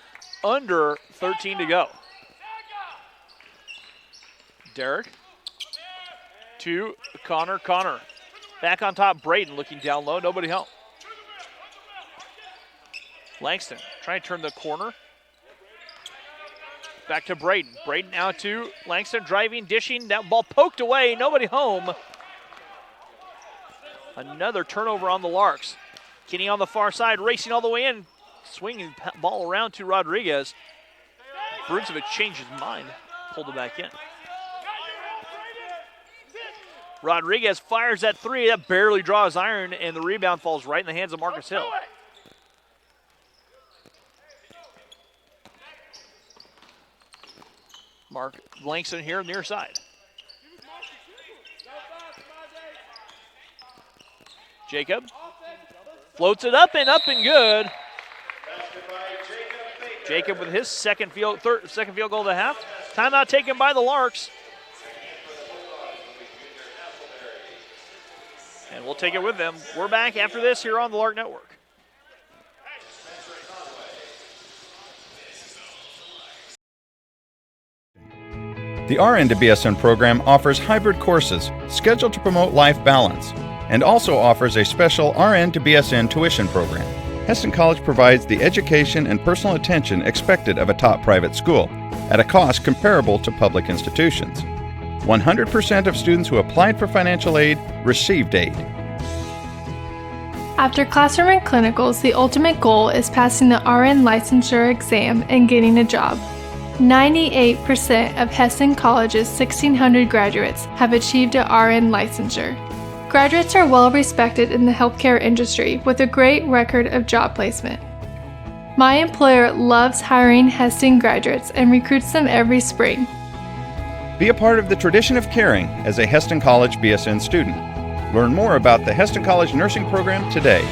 Under 13 to go. Derek to Connor. Connor back on top. Braden looking down low. Nobody home. Langston trying to turn the corner. Back to Braden. Braden out to Langston, driving, dishing. That ball poked away. Nobody home. Another turnover on the Larks. Kinney on the far side, racing all the way in. Swinging ball around to Rodriguez. Bruncevich changed his mind. Pulled it back in. Rodriguez fires that three. That barely draws iron, and the rebound falls right in the hands of Marcus Hill. Mark Langston here near side. Jacob floats it up and good. Jacob with his second field goal of the half. Timeout taken by the Larks. And we'll take it with them. We're back after this here on the Lark Network. The RN to BSN program offers hybrid courses scheduled to promote life balance and also offers a special RN to BSN tuition program. Hesston College provides the education and personal attention expected of a top private school at a cost comparable to public institutions. 100% of students who applied for financial aid received aid. After classroom and clinicals, the ultimate goal is passing the RN licensure exam and getting a job. 98% of Hesston College's 1,600 graduates have achieved a RN licensure. Graduates are well respected in the healthcare industry with a great record of job placement. My employer loves hiring Hesston graduates and recruits them every spring. Be a part of the tradition of caring as a Hesston College BSN student. Learn more about the Hesston College nursing program today.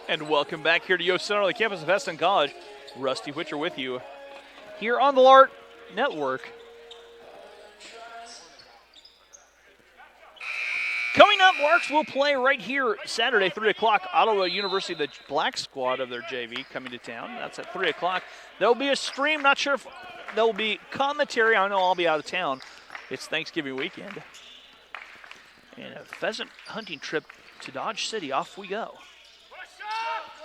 And welcome back here to Yost Center on the campus of Hesston College. Rusty Witcher with you here on the Lark Network. Coming up, Larks will play right here Saturday, 3 o'clock. Ottawa University, the black squad of their JV, coming to town. That's at 3 o'clock. There'll be a stream. Not sure if there'll be commentary. I know I'll be out of town. It's Thanksgiving weekend. And a pheasant hunting trip to Dodge City. Off we go.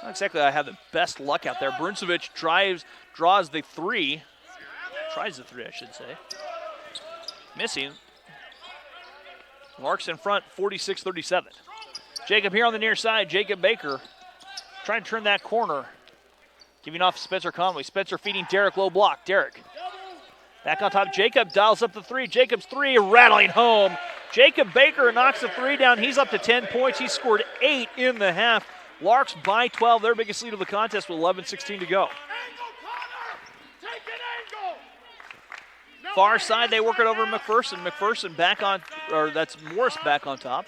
Not exactly I have the best luck out there. Bruncevich draws the three. Tries the three, I should say. Missing. Larks in front, 46-37. Jacob here on the near side. Jacob Baker trying to turn that corner. Giving off Spencer Conway. Spencer feeding Derek low block. Derek back on top. Jacob dials up the three. Jacob's three rattling home. Jacob Baker knocks the three down. He's up to 10 points. He scored 8 in the half. Larks by 12, their biggest lead of the contest with 11:16 to go. Far side, they work it over McPherson. McPherson back on, or that's Morris back on top.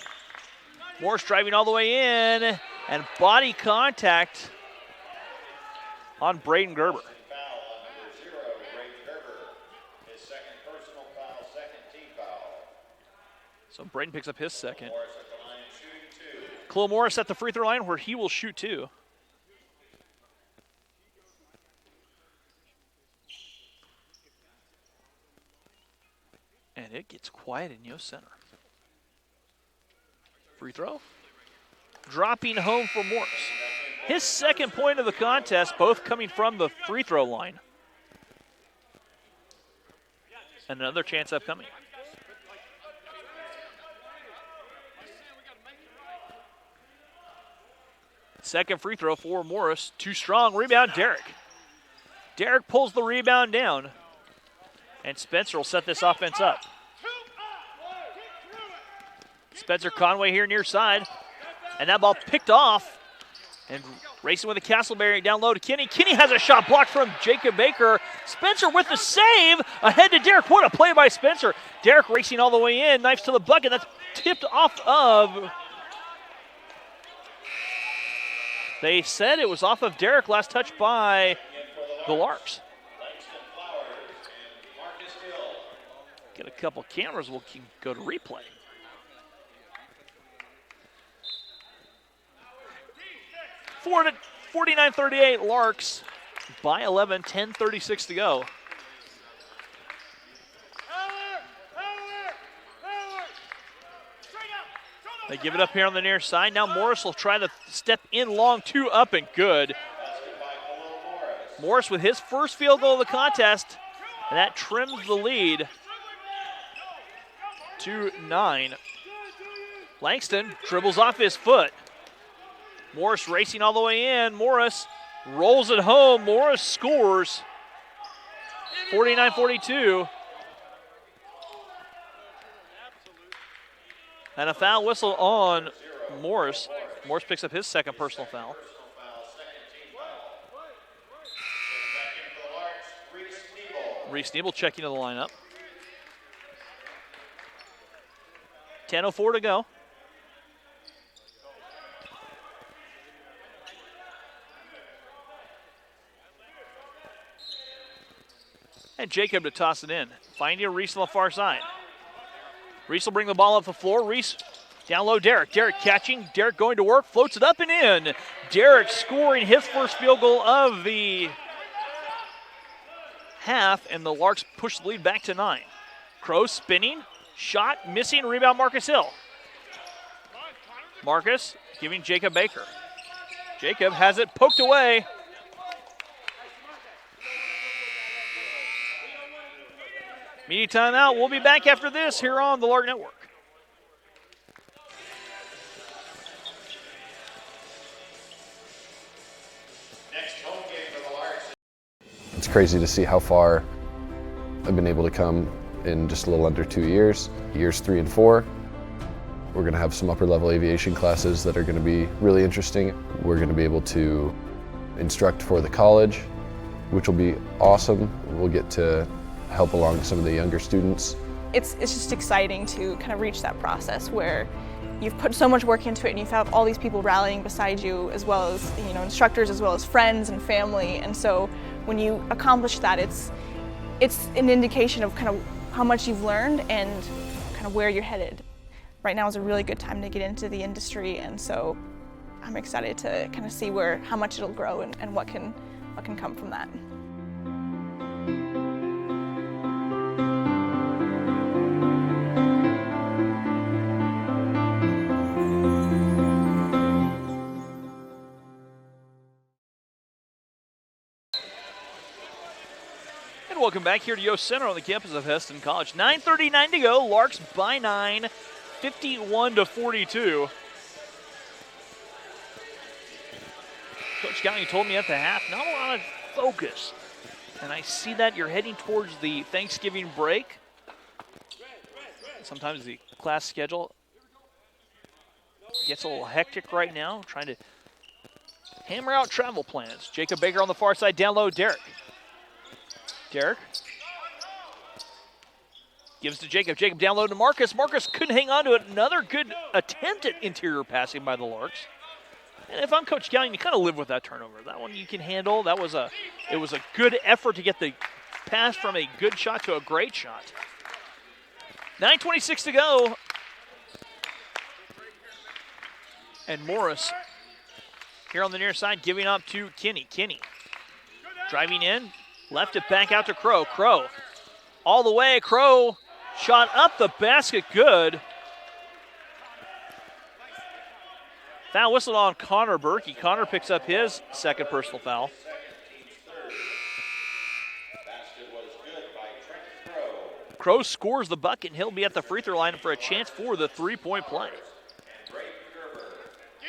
Morris driving all the way in, and body contact on Braden Gerber. So Braden picks up his second. Chloe Morris at the free throw line where he will shoot 2. And it gets quiet in Yost Center. Free throw. Dropping home for Morris. His second point of the contest, both coming from the free throw line. And another chance upcoming. Second free throw for Morris. Too strong. Rebound, Derek. Derek pulls the rebound down. And Spencer will set this offense up. Spencer Conway here near side. And that ball picked off. And racing with the Castleberry down low to Kinney. Kinney has a shot blocked from Jacob Baker. Spencer with the save. Ahead to Derek. What a play by Spencer. Derek racing all the way in. Knifes to the bucket. That's tipped off of... They said it was off of Derek, last touch by the Larks. Get a couple cameras, we'll go to replay. For 49-38, Larks by 11, 10:36 to go. They give it up here on the near side. Now Morris will try to step in long, 2 up and good. Morris with his first field goal of the contest, and that trims the lead to 9. Langston dribbles off his foot. Morris racing all the way in. Morris rolls it home. Morris scores 49-42. And a foul whistle on Morris. Morris picks up his second personal foul. Reese Nebel checking into the lineup. 10:04 to go. And Jacob to toss it in. Finding Reese on the far side. Reese will bring the ball up the floor. Reese down low, Derek. Derek catching. Derek going to work. Floats it up and in. Derek scoring his first field goal of the half, and the Larks push the lead back to 9. Crow spinning. Shot missing. Rebound, Marcus Hill. Marcus giving Jacob Baker. Jacob has it poked away. Media timeout. We'll be back after this here on the Lark Network. It's crazy to see how far I've been able to come in just a little under 2 years. Years 3 and 4. We're going to have some upper level aviation classes that are going to be really interesting. We're going to be able to instruct for the college, which will be awesome. We'll get to help along some of the younger students. It's just exciting to kind of reach that process where you've put so much work into it and you have all these people rallying beside you, as well as instructors, as well as friends and family. And so when you accomplish that, it's an indication of kind of how much you've learned and kind of where you're headed. Right now is a really good time to get into the industry, and so I'm excited to kind of see how much it'll grow and what can come from that. Welcome back here to Yost Center on the campus of Hesston College. 9:39 to go. Larks by 9, 51-42. Coach County told me at the half, not a lot of focus. And I see that you're heading towards the Thanksgiving break. Sometimes the class schedule gets a little hectic right now, trying to hammer out travel plans. Jacob Baker on the far side, down low, Derek. Derek gives to Jacob. Jacob down low to Marcus. Marcus couldn't hang on to it. Another good attempt at interior passing by the Larks. And if I'm Coach Gallion, you kind of live with that turnover. That one you can handle. It was a good effort to get the pass from a good shot to a great shot. 9:26 to go. And Morris here on the near side giving up to Kinney. Kinney driving in, left it back out to Crow. Crow all the way. Crow shot up the basket, good. Foul whistled on Connor Berkey. Connor picks up his second personal foul. Crow scores the bucket, and he'll be at the free throw line for a chance for the three-point play. Get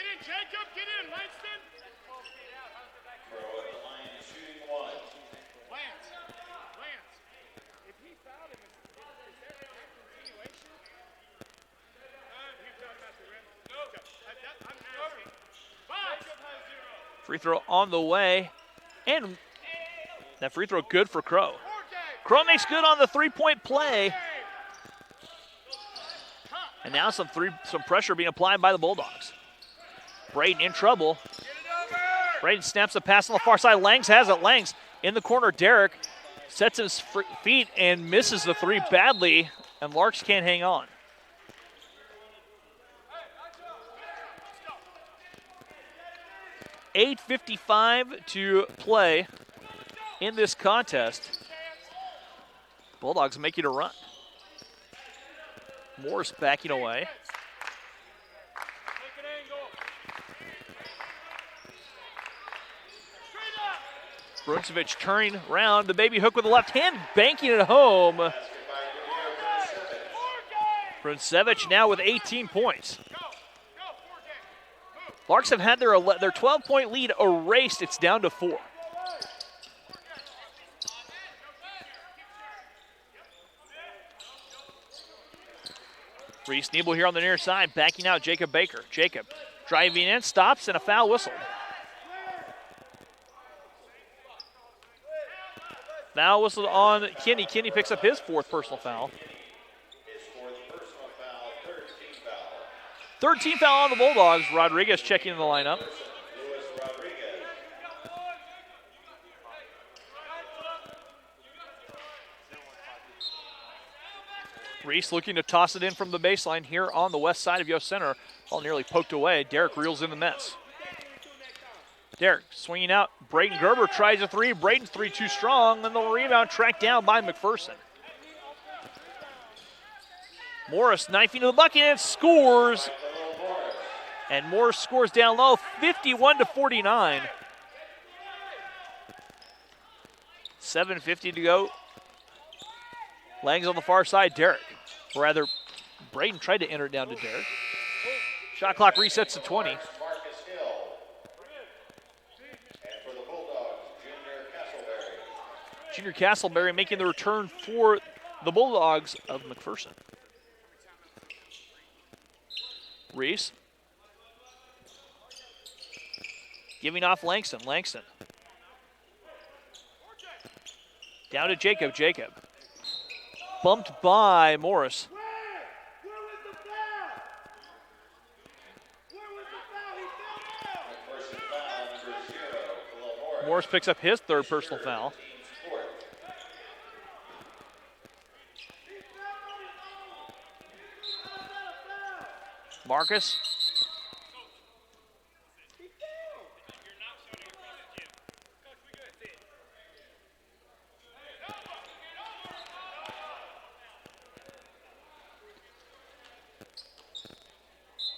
in, Jacob. Get in, Langston. Crow at the line is shooting one. Lance. If he fouled him, is that a continuation? You're talking about the rim? No. I'm asking. Free throw on the way, and that free throw good for Crow. Crow makes good on the three-point play. And now some pressure being applied by the Bulldogs. Braden in trouble. Braden snaps a pass on the far side. Langs has it. Langs in the corner. Derek sets his feet and misses the three badly, and Larks can't hang on. .8:55 to play in this contest. Bulldogs making a run. Morris backing away. Brunsevich turning around. The baby hook with the left hand, banking it home. Brunsevich now with 18 points. Larks have had their 12-point lead erased. It's down to 4. Reese Nebel here on the near side, backing out Jacob Baker. Jacob driving in, stops, and a foul whistle. Foul whistled on Kinney. Kinney picks up his fourth personal foul. 13 foul on the Bulldogs. Rodriguez checking in the lineup. Reese looking to toss it in from the baseline here on the west side of Yost Center. Ball nearly poked away. Derek reels in the mess. Derek swinging out. Braden Gerber tries a three. Braden's three too strong, and the rebound tracked down by McPherson. Morris knifing to the bucket and scores. And Morris scores down low, 51-49. 7:50 to go. Langs on the far side, Derek. Or rather, Braden tried to enter it down to Derek. Shot clock resets to 20. Junior Castleberry making the return for the Bulldogs of McPherson. Reese. Giving off Langston. Langston. Down to Jacob. Jacob. Bumped by Morris. Morris picks up his third personal foul. Marcus.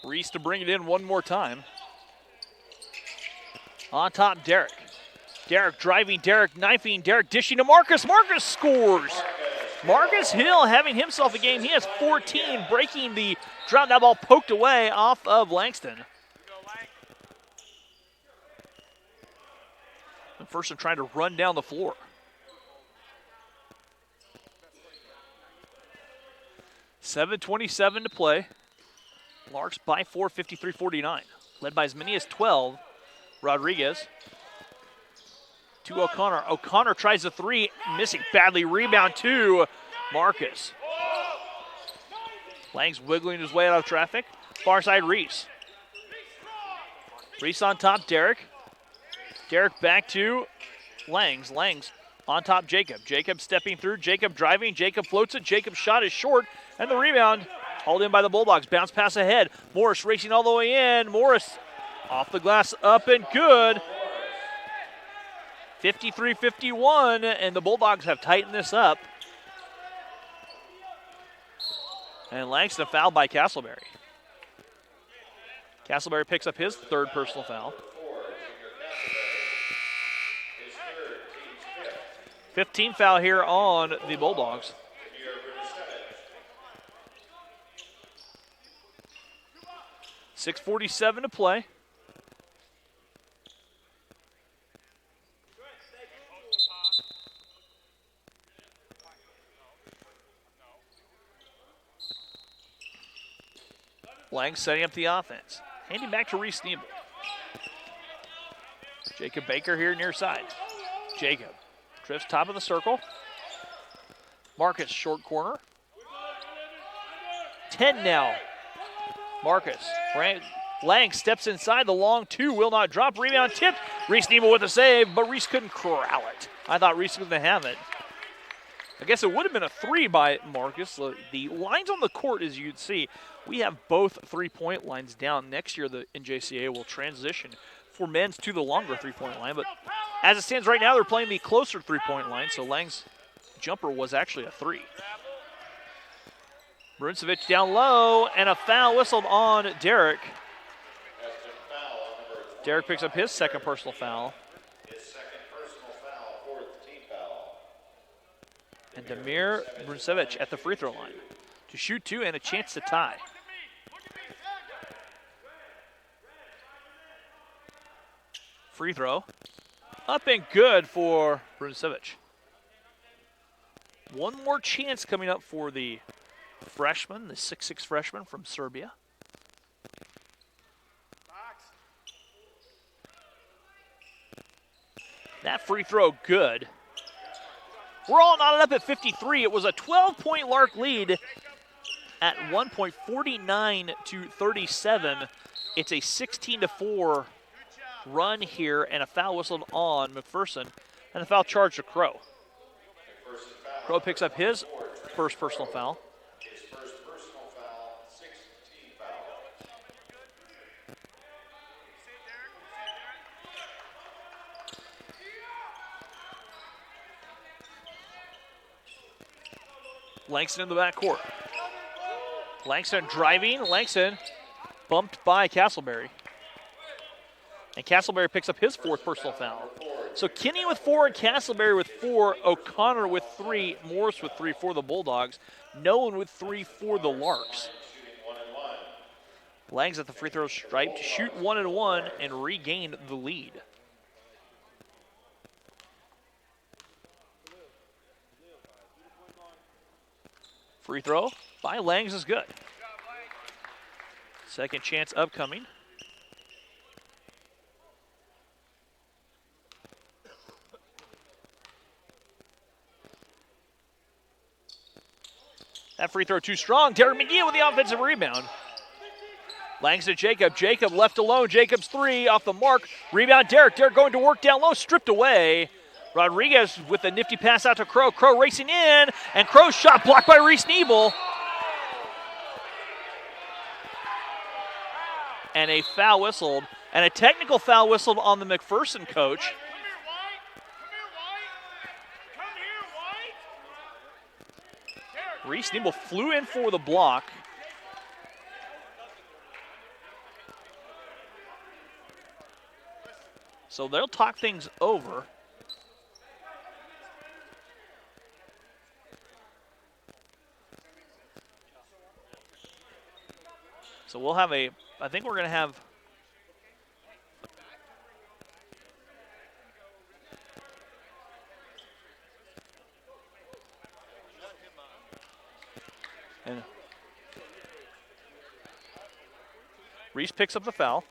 Reese to bring it in one more time. On top, Derek. Derek driving, Derek knifing, Derek dishing to Marcus. Marcus scores. Marcus Hill having himself a game. He has 14, breaking the drought. That ball poked away off of Langston. McPherson trying to run down the floor. .7:27 to play. Larks by 4, 53-49. Led by as many as 12. Rodriguez to O'Connor. O'Connor tries the three, missing badly. Rebound to Marcus. Lang's wiggling his way out of traffic. Far side, Reese. Reese on top, Derek. Derek back to Langs. Langs on top, Jacob. Jacob stepping through, Jacob driving, Jacob floats it. Jacob's shot is short, and the rebound hauled in by the Bulldogs. Bounce pass ahead. Morris racing all the way in. Morris off the glass, up and good. 53-51, and the Bulldogs have tightened this up. And Langston fouled by Castleberry. Castleberry picks up his third personal foul. 15th foul here on the Bulldogs. .6:47 to play. Lang setting up the offense. Handing back to Reese Nebel. Jacob Baker here near side. Jacob drifts top of the circle. Marcus short corner. 10 now. Marcus. Lang steps inside. The long two will not drop. Rebound tipped. Reese Nebel with a save, but Reese couldn't corral it. I thought Reese was going to have it. I guess it would have been a three by Marcus. The lines on the court, as you'd see, we have both three-point lines down. Next year, the NJCAA will transition for men's to the longer three-point line. But as it stands right now, they're playing the closer three-point line, so Lang's jumper was actually a three. Brunsevich down low, and a foul whistled on Derek. Derek picks up his second personal foul. And Damir Brunsevich at the free throw line to shoot two and a chance to tie. Free throw. Up and good for Brunsevich. One more chance coming up for the freshman, the 6'6" freshman from Serbia. That free throw good. We're all knotted up at 53. It was a 12-point Lark lead at 1:49-37. It's a 16-4 run here, and a foul whistled on McPherson, and a foul charged to Crow. Crow picks up his first personal foul. Langston in the backcourt. Langston driving. Langston bumped by Castleberry. And Castleberry picks up his fourth personal foul. So Kinney with 4 and Castleberry with 4. O'Connor with 3. Morris with 3 for the Bulldogs. Nolan with 3 for the Larks. Lang's at the free throw stripe to shoot 1-1 and regain the lead. Free throw by Langs is good. Second chance upcoming. That free throw too strong. Derek McGee with the offensive rebound. Langs to Jacob. Jacob left alone. Jacob's three off the mark. Rebound Derek. Derek going to work down low. Stripped away. Rodriguez with a nifty pass out to Crow. Crow racing in, and Crow's shot blocked by Reese Nebel. And a foul whistled, and a technical foul whistled on the McPherson coach. Reese Nebel flew in for the block. So they'll talk things over. So we'll have I think we're going to have Reese picks up the foul.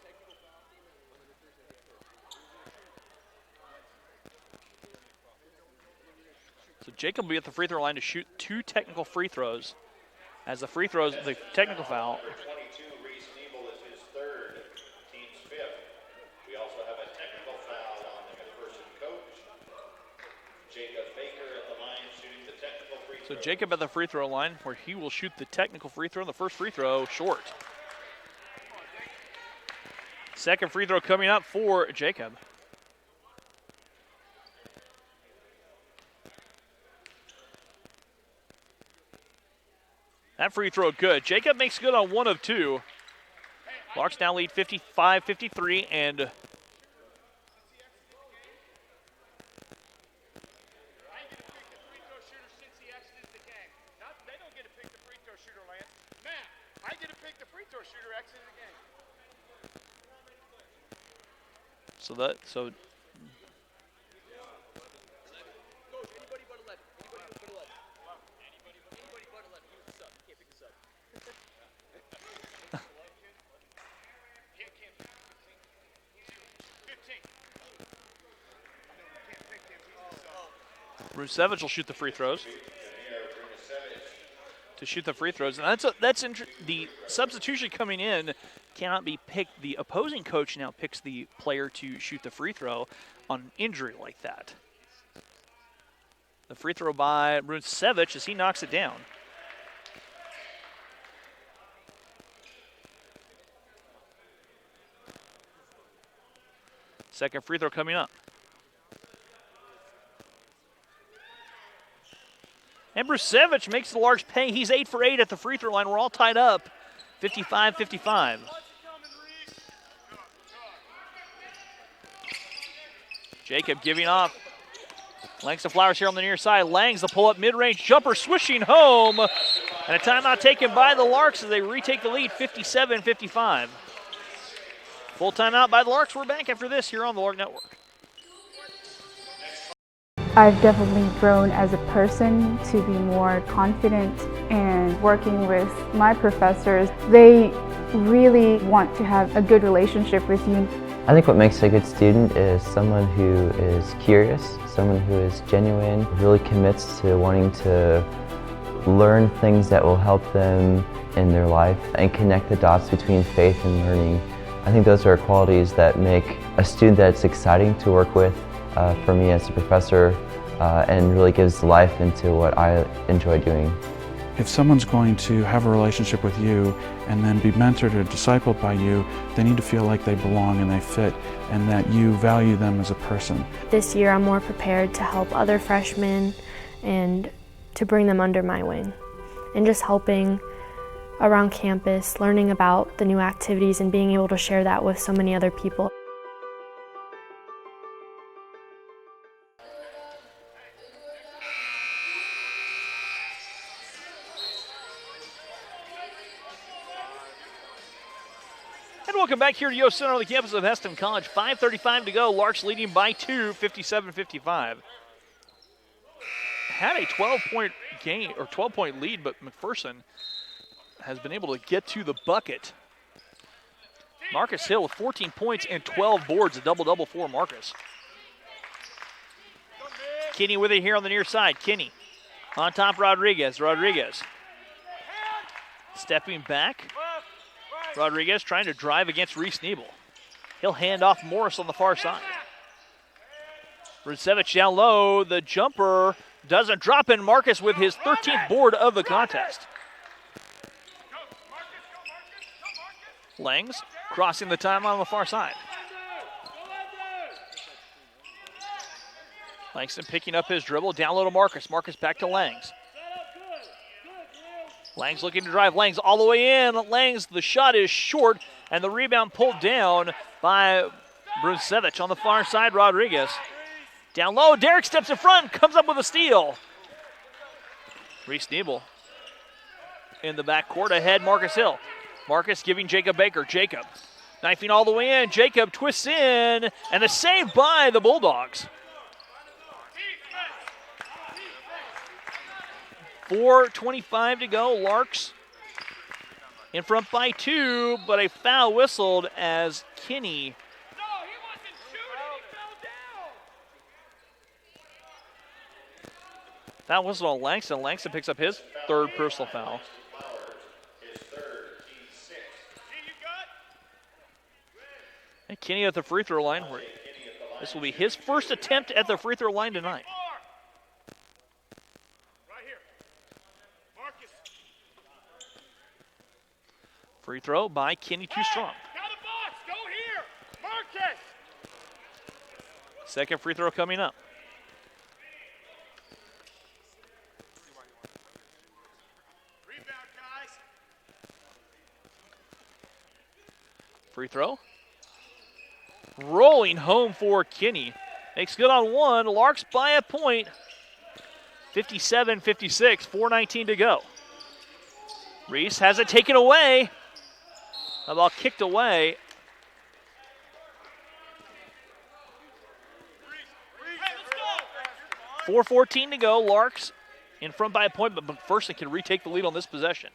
So Jacob will be at the free throw line to shoot 2 technical free throws. As the free throws, the technical foul. Number 22, Reese Nebel, is his third, team's fifth. We also have a technical foul on the McPherson coach. Jacob Baker at the line shooting the technical free throw. So Jacob at the free throw line where he will shoot the technical free throw. The first free throw short. Second free throw coming up for Jacob. That free throw good. Jacob makes good on 1 of 2. Larks now lead 55-53 and I get to pick the free throw shooter exited the game. so Coach, anybody but 11. Anybody but 11. Anybody but 11. He was the sub. You can't pick the sub. Can't pick 15. Can't pick him. He's the sub. Rusevich will shoot the free throws. To shoot the free throws, and the substitution coming in cannot be picked. The opposing coach now picks the player to shoot the free throw on injury like that. The free throw by Rusevich as he knocks it down. Second free throw coming up. And Rusevich makes the Larks pay. He's 8 for 8 at the free throw line. We're all tied up, 55-55. Jacob giving off. Langston Flowers here on the near side. Langs the pull-up mid-range jumper swishing home. And a timeout taken by the Larks as they retake the lead, 57-55. Full timeout by the Larks. We're back after this here on the Lark Network. I've definitely grown as a person to be more confident, and working with my professors, they really want to have a good relationship with you. I think what makes a good student is someone who is curious, someone who is genuine, really commits to wanting to learn things that will help them in their life and connect the dots between faith and learning. I think those are qualities that make a student that's exciting to work with for me as a professor, and really gives life into what I enjoy doing. If someone's going to have a relationship with you and then be mentored or discipled by you, they need to feel like they belong and they fit and that you value them as a person. This year I'm more prepared to help other freshmen and to bring them under my wing. And just helping around campus, learning about the new activities and being able to share that with so many other people. Welcome back here to Yost Center on the campus of Hesston College. 5:35 to go. Larks leading by 2, 57-55. Had a 12-point game or 12-point lead, but McPherson has been able to get to the bucket. Marcus Hill with 14 points and 12 boards, a double-double for Marcus. Kinney with it here on the near side. Kinney on top, Rodriguez. Rodriguez stepping back. Rodriguez trying to drive against Reese Nebel. He'll hand off Morris on the far side. Rusevich down low. The jumper doesn't drop in. Marcus with his 13th board of the contest. Langs crossing the timeline on the far side. Langston picking up his dribble. Down low to Marcus. Marcus back to Langs. Langs looking to drive. Langs all the way in. Langs, the shot is short, and the rebound pulled down by Rusevich on the far side. Rodriguez down low. Derek steps in front, comes up with a steal. Reese Nebel in the backcourt ahead. Marcus Hill. Marcus giving Jacob Baker. Jacob knifing all the way in. Jacob twists in, and a save by the Bulldogs. 4:25 to go. Larks in front by 2, but a foul whistled as Kinney foul whistled on Langston. Langston picks up his 3rd personal foul. And Kinney at the free throw line. This will be his first attempt at the free throw line tonight. Free throw by Kinney, too strong. Second free throw coming up. Free throw. Rolling home for Kinney. Makes good on 1. Larks by a point. 57-56, 4:19 to go. Reese has it taken away. The ball kicked away. .4:14 to go. Larks in front by a point, but McPherson can retake the lead on this possession.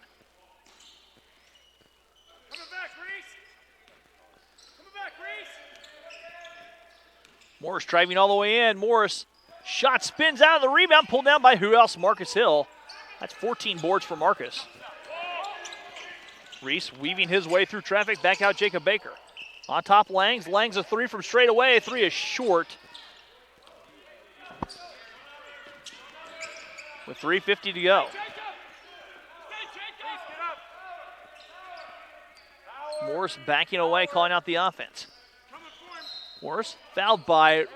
Morris driving all the way in. Morris shot spins out of the rebound, pulled down by who else? Marcus Hill. That's 14 boards for Marcus. Reese weaving his way through traffic, back out Jacob Baker. On top, Langs. Langs a 3 from straight away. 3 is short. With 3:50 to go. Morris backing away, calling out the offense. Morris fouled by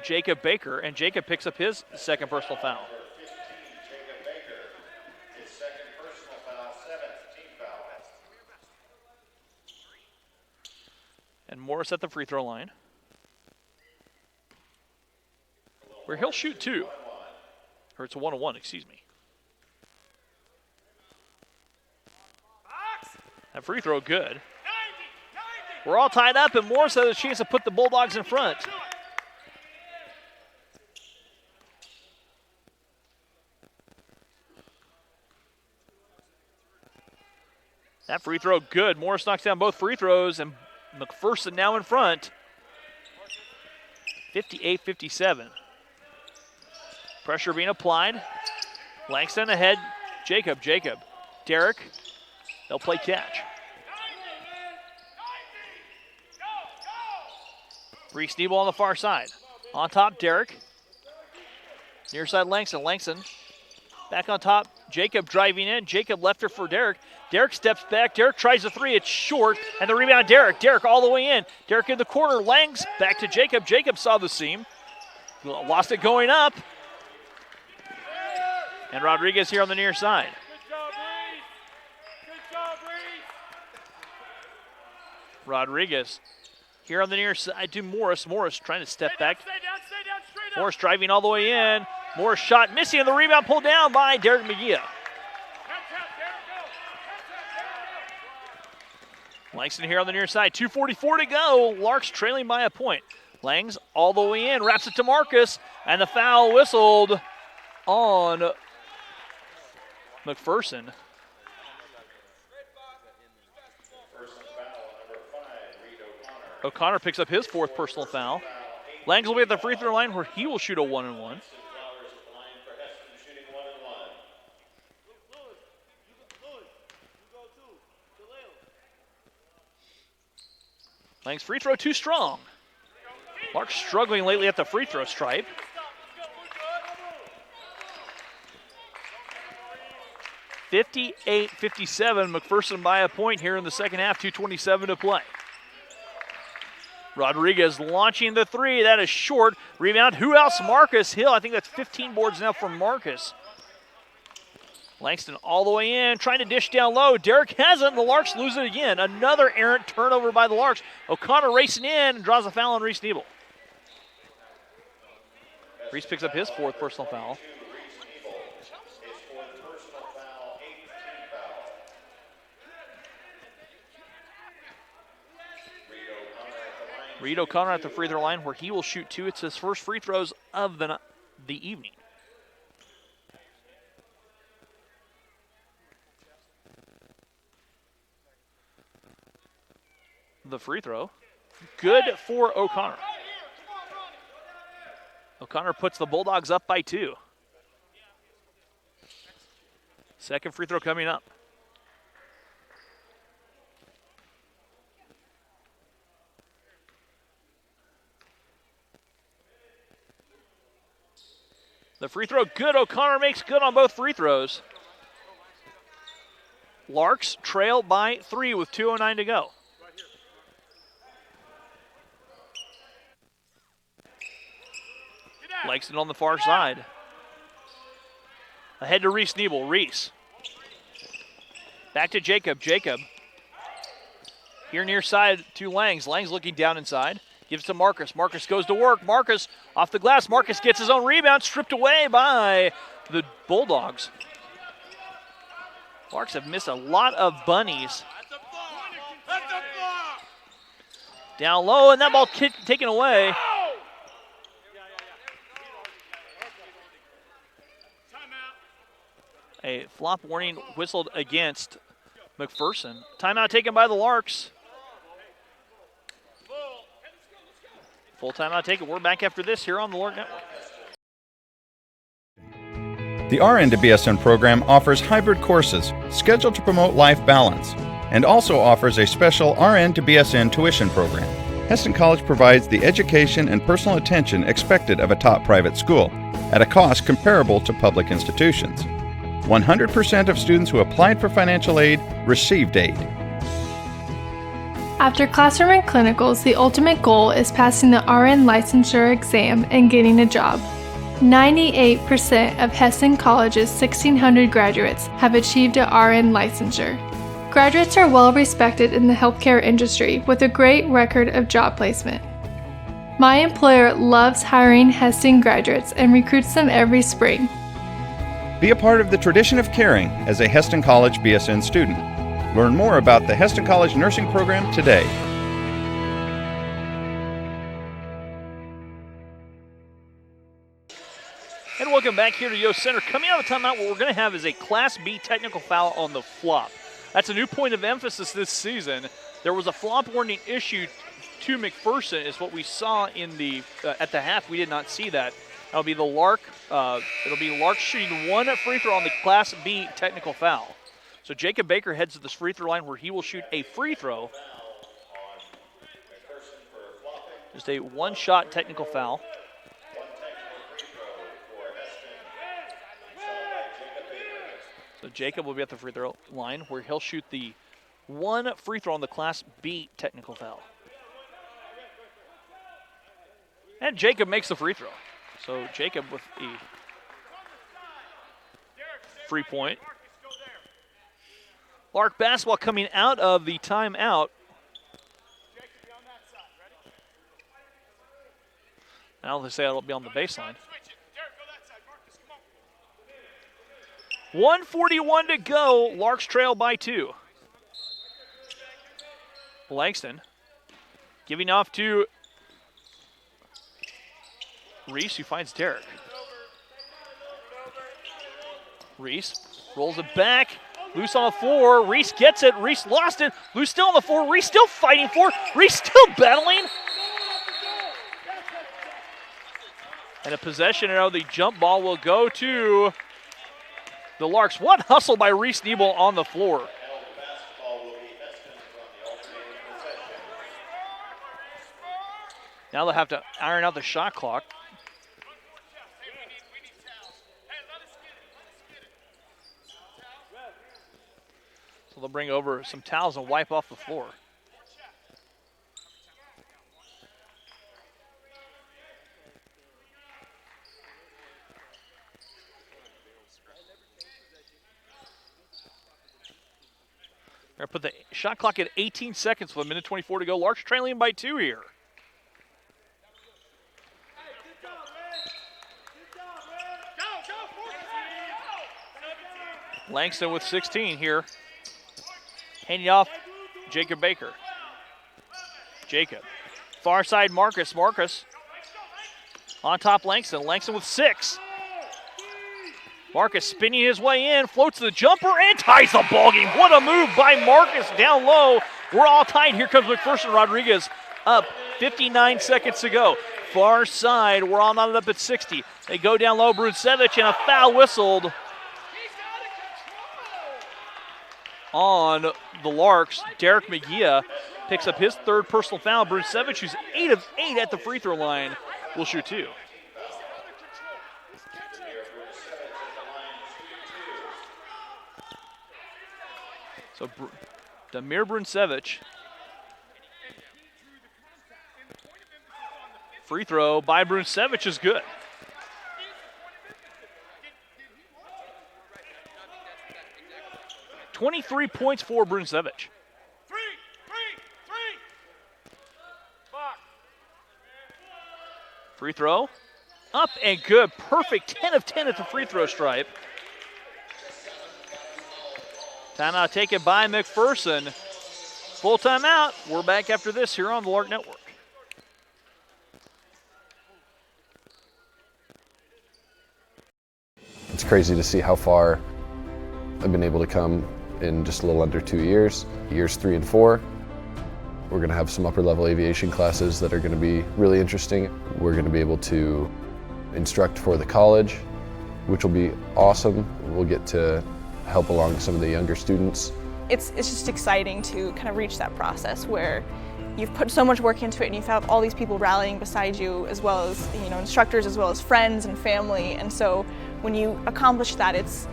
Jacob Baker, and Jacob picks up his 2nd personal foul. And Morris at the free throw line, where he'll shoot 2. Or it's a 1-on-1, excuse me. That free throw good. We're all tied up, and Morris has a chance to put the Bulldogs in front. That free throw good. Morris knocks down both free throws, and McPherson now in front. 58-57. Pressure being applied. Langston ahead. Jacob. Derek. They'll play catch. Reese Nebel on the far side. On top, Derek. Near side, Langston. Langston back on top. Jacob driving in. Jacob left her for Derek. Derek steps back. Derek tries a 3. It's short. And the rebound, Derek. Derek all the way in. Derek in the corner. Langs back to Jacob. Jacob saw the seam. Lost it going up. And Rodriguez here on the near side. Rodriguez here on the near side to Morris. Morris trying to step back. Morris driving all the way in. Morris shot missing, and the rebound pulled down by Derek McGee. Langston here on the near side. 2:44 to go. Larks trailing by a point. Langs all the way in. Wraps it to Marcus. And the foul whistled on McPherson. O'Connor picks up his 4th personal foul. Langs will be at the free throw line where he will shoot a 1-and-1. Langs free throw too strong. Lark struggling lately at the free throw stripe. .58-57, McPherson by a point here in the second half, 2:27 to play. Rodriguez launching the 3, that is short. Rebound, who else? Marcus Hill, I think that's 15 boards now from Marcus. Langston all the way in, trying to dish down low. Derek has it, and the Larks lose it again. Another errant turnover by the Larks. O'Connor racing in and draws a foul on Reese Nebel. Reese picks up his 4th personal foul. Reed O'Connor at the free throw line where he will shoot 2. It's his first free throws of the evening. the free throw. Good for O'Connor. O'Connor puts the Bulldogs up by 2. Second free throw coming up. The free throw good. O'Connor makes good on both free throws. Larks trail by 3 with 2:09 to go. Langston on the far side. Ahead to Reese Nebel. Reese. Back to Jacob. Jacob. Here near side to Langs. Langs looking down inside. Gives to Marcus. Marcus goes to work. Marcus off the glass. Marcus gets his own rebound. Stripped away by the Bulldogs. Larks have missed a lot of bunnies. Down low, and that ball taken away. A flop warning whistled against McPherson. Timeout taken by the Larks. Full timeout taken. We're back after this here on the Lark Network. The RN to BSN program offers hybrid courses scheduled to promote life balance and also offers a special RN to BSN tuition program. Hesston College provides the education and personal attention expected of a top private school at a cost comparable to public institutions. 100% of students who applied for financial aid received aid. After classroom and clinicals, the ultimate goal is passing the RN licensure exam and getting a job. 98% of Hesston College's 1,600 graduates have achieved a RN licensure. Graduates are well respected in the healthcare industry with a great record of job placement. My employer loves hiring Hesston graduates and recruits them every spring. Be a part of the tradition of caring as a Hesston College BSN student. Learn more about the Hesston College nursing program today. And welcome back here to Yost Center. Coming out of the timeout, what we're going to have is a Class B technical foul on the flop. That's a new point of emphasis this season. There was a flop warning issued to McPherson, is what we saw in the at the half. We did not see that. That'll be the Lark. It'll be Lark shooting one free throw on the Class B technical foul. So Jacob Baker heads to this free throw line where he will shoot a free throw. Just a one-shot technical foul. So Jacob will be at the free throw line where he'll shoot the one free throw on the Class B technical foul. And Jacob makes the free throw. So Jacob with a free point. Lark basketball coming out of the timeout. Now they say it'll be on the baseline. 1:41 to go. Larks trail by 2. Langston giving off to Reese, who finds Derek. Reese rolls it back. Loose on the floor. Reese gets it. Reese lost it. Loose still on the floor. Reese still fighting for it. Reese still battling. And a possession arrow. The jump ball will go to the Larks. What hustle by Reese Nebel on the floor. Now they'll have to iron out the shot clock. So they'll bring over some towels and wipe off the floor. They're going to put the shot clock at 18 seconds with 1:24 to go. Larks trailing by 2 here. Langston with 16 here. Handing off Jacob Baker. Jacob. Far side Marcus. Marcus on top Langston. Langston with 6. Marcus spinning his way in, floats the jumper and ties the ball game. What a move by Marcus down low. We're all tied. Here comes McPherson. Rodriguez up 59 seconds to go. Far side, we're all knotted up at 60. They go down low, Brunsevich, and a foul whistled on the Larks. Derek McGee picks up his third personal foul. Brunsevich, who's 8 of 8 at the free throw line, will shoot 2. So Damir Brunsevich. Free throw by Brunsevich is good. .23 points for Brunsevich. Free throw, up and good. Perfect 10 of 10 at the free throw stripe. Timeout taken by McPherson. Full timeout. We're back after this here on the Lark Network. It's crazy to see how far I've been able to come in just a little under 2 years. Years 3 and 4. We're going to have some upper level aviation classes that are going to be really interesting. We're going to be able to instruct for the college, which will be awesome. We'll get to help along some of the younger students. It's just exciting to kind of reach that process where you've put so much work into it and you have all these people rallying beside you, as well as instructors, as well as friends and family. And so when you accomplish that, it's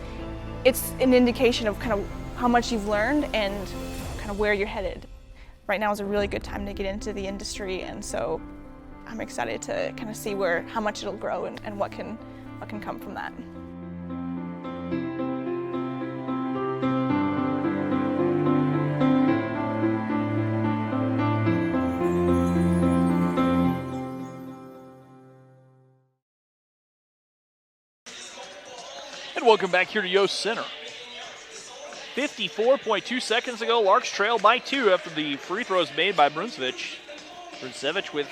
an indication of kind of how much you've learned and kind of where you're headed. Right now is a really good time to get into the industry, and so I'm excited to kind of see how much it'll grow and what can come from that. And welcome back here to Yost Center. 54.2 seconds ago, Larks trail by 2 after the free throws made by Brunsevich. Brunsevich with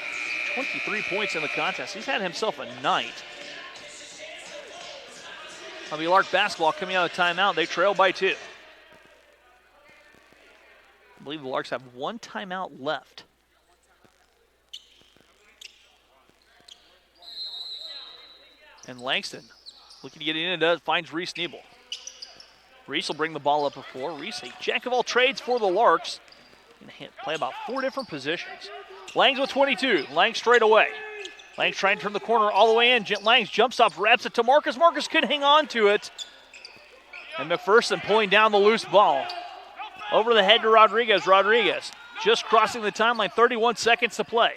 23 points in the contest. He's had himself a night. That'll be Lark basketball coming out of timeout. They trail by 2. I believe the Larks have 1 timeout left. And Langston looking to get in, finds Reese Nebel. Reese will bring the ball up the floor. Reese, a jack of all trades for the Larks. Can play about 4 different positions. Langs with 22. Langs straight away. Langs trying to turn the corner all the way in. Langs jumps up, wraps it to Marcus. Marcus couldn't hang on to it. And McPherson pulling down the loose ball. Over the head to Rodriguez. Rodriguez just crossing the timeline. 31 seconds to play.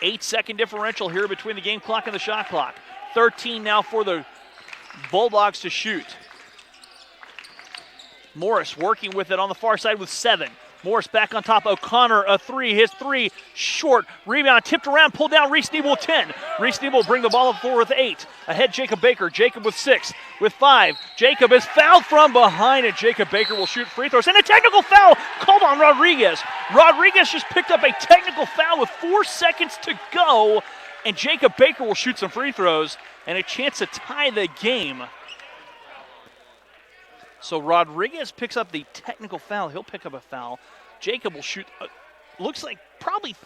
8-second differential here between the game clock and the shot clock. 13 now for the Bulldogs to shoot. Morris working with it on the far side with 7. Morris back on top. O'Connor, a 3. His 3 short. Rebound tipped around, pulled down. Reese Nebel with 10. Reese Nebel bring the ball up forward with 8. Ahead Jacob Baker. Jacob with 6. With 5. Jacob is fouled from behind, and Jacob Baker will shoot free throws. And a technical foul called on Rodriguez. Rodriguez just picked up a technical foul with 4 seconds to go. And Jacob Baker will shoot some free throws and a chance to tie the game. So Rodriguez picks up the technical foul. He'll pick up a foul. Jacob will shoot, looks like probably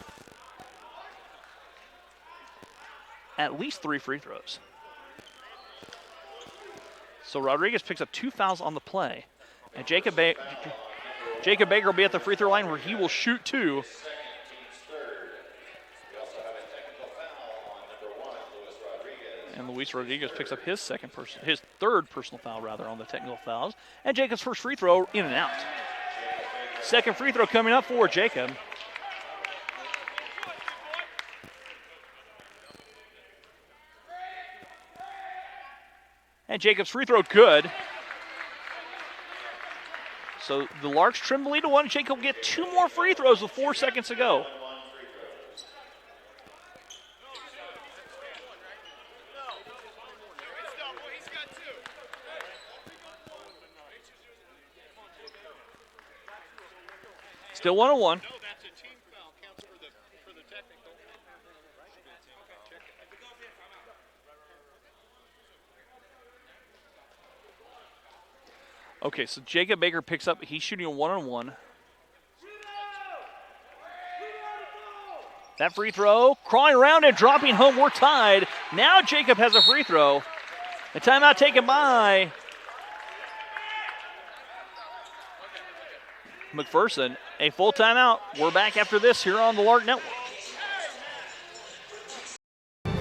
at least 3 free throws. So Rodriguez picks up 2 fouls on the play. And Jacob Baker will be at the free throw line where he will shoot 2. And Luis Rodriguez picks up his third personal foul on the technical fouls. And Jacob's first free throw in and out. Second free throw coming up for Jacob. And Jacob's free throw good. So the Larks trim the lead to 1. Jacob will get 2 more free throws with 4 seconds to go. Still 1-on-1. Okay, so Jacob Baker picks up. He's shooting a one-on-one. That free throw, crawling around and dropping home. We're tied. Now Jacob has a free throw. The timeout taken by McPherson. A full timeout. We're back after this here on the Lark Network.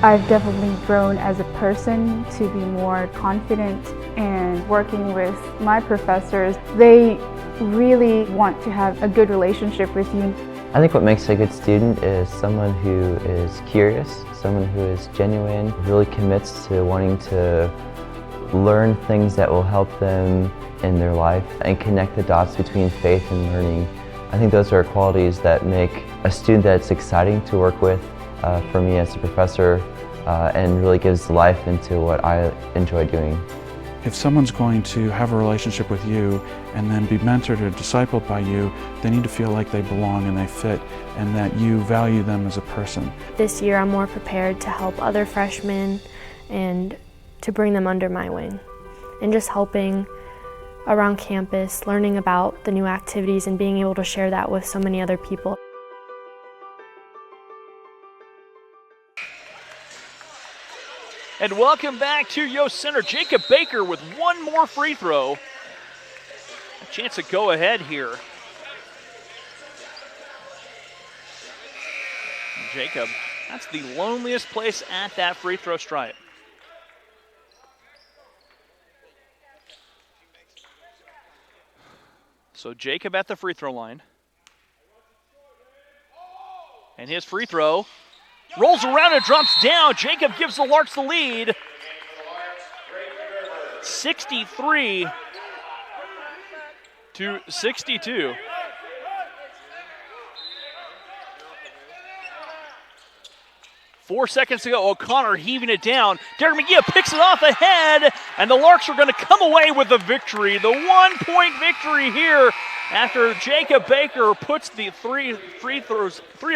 I've definitely grown as a person to be more confident, and working with my professors, they really want to have a good relationship with you. I think what makes a good student is someone who is curious, someone who is genuine, really commits to wanting to learn things that will help them in their life and connect the dots between faith and learning. I think those are qualities that make a student that's exciting to work with for me as a professor, and really gives life into what I enjoy doing. If someone's going to have a relationship with you and then be mentored or discipled by you, they need to feel like they belong and they fit, and that you value them as a person. This year I'm more prepared to help other freshmen and to bring them under my wing, and just helping around campus, learning about the new activities and being able to share that with so many other people. And welcome back to Yost Center. Jacob Baker with one more free throw. A chance to go ahead here. Jacob, that's the loneliest place at that free throw stripe. So Jacob at the free throw line. And his free throw rolls around and drops down. Jacob gives the Larks the lead. 63 to 62. Four seconds to go. O'Connor heaving it down. Derek McGee picks it off ahead, and the Larks are going to come away with the victory. The 1-point victory here after Jacob Baker puts the three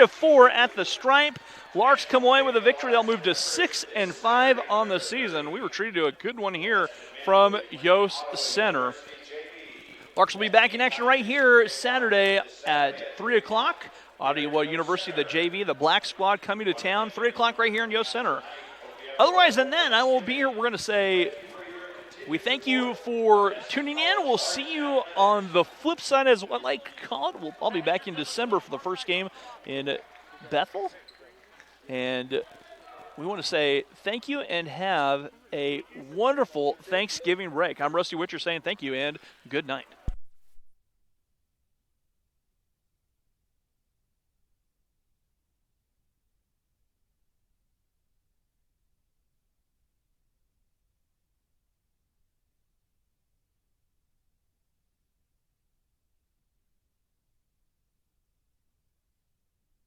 of four at the stripe. Larks come away with a victory. They'll move to 6-5 on the season. We were treated to a good one here from Yost Center. Larks will be back in action right here Saturday at 3 o'clock. Ottawa University, the JV, the Black Squad coming to town, 3 o'clock right here in Yost Center. Otherwise than that, I will be here. We're going to say we thank you for tuning in. We'll see you on the flip side, as what I like to call it. I'll be back in December for the first game in Bethel. And we want to say thank you and have a wonderful Thanksgiving break. I'm Rusty Witcher saying thank you and good night.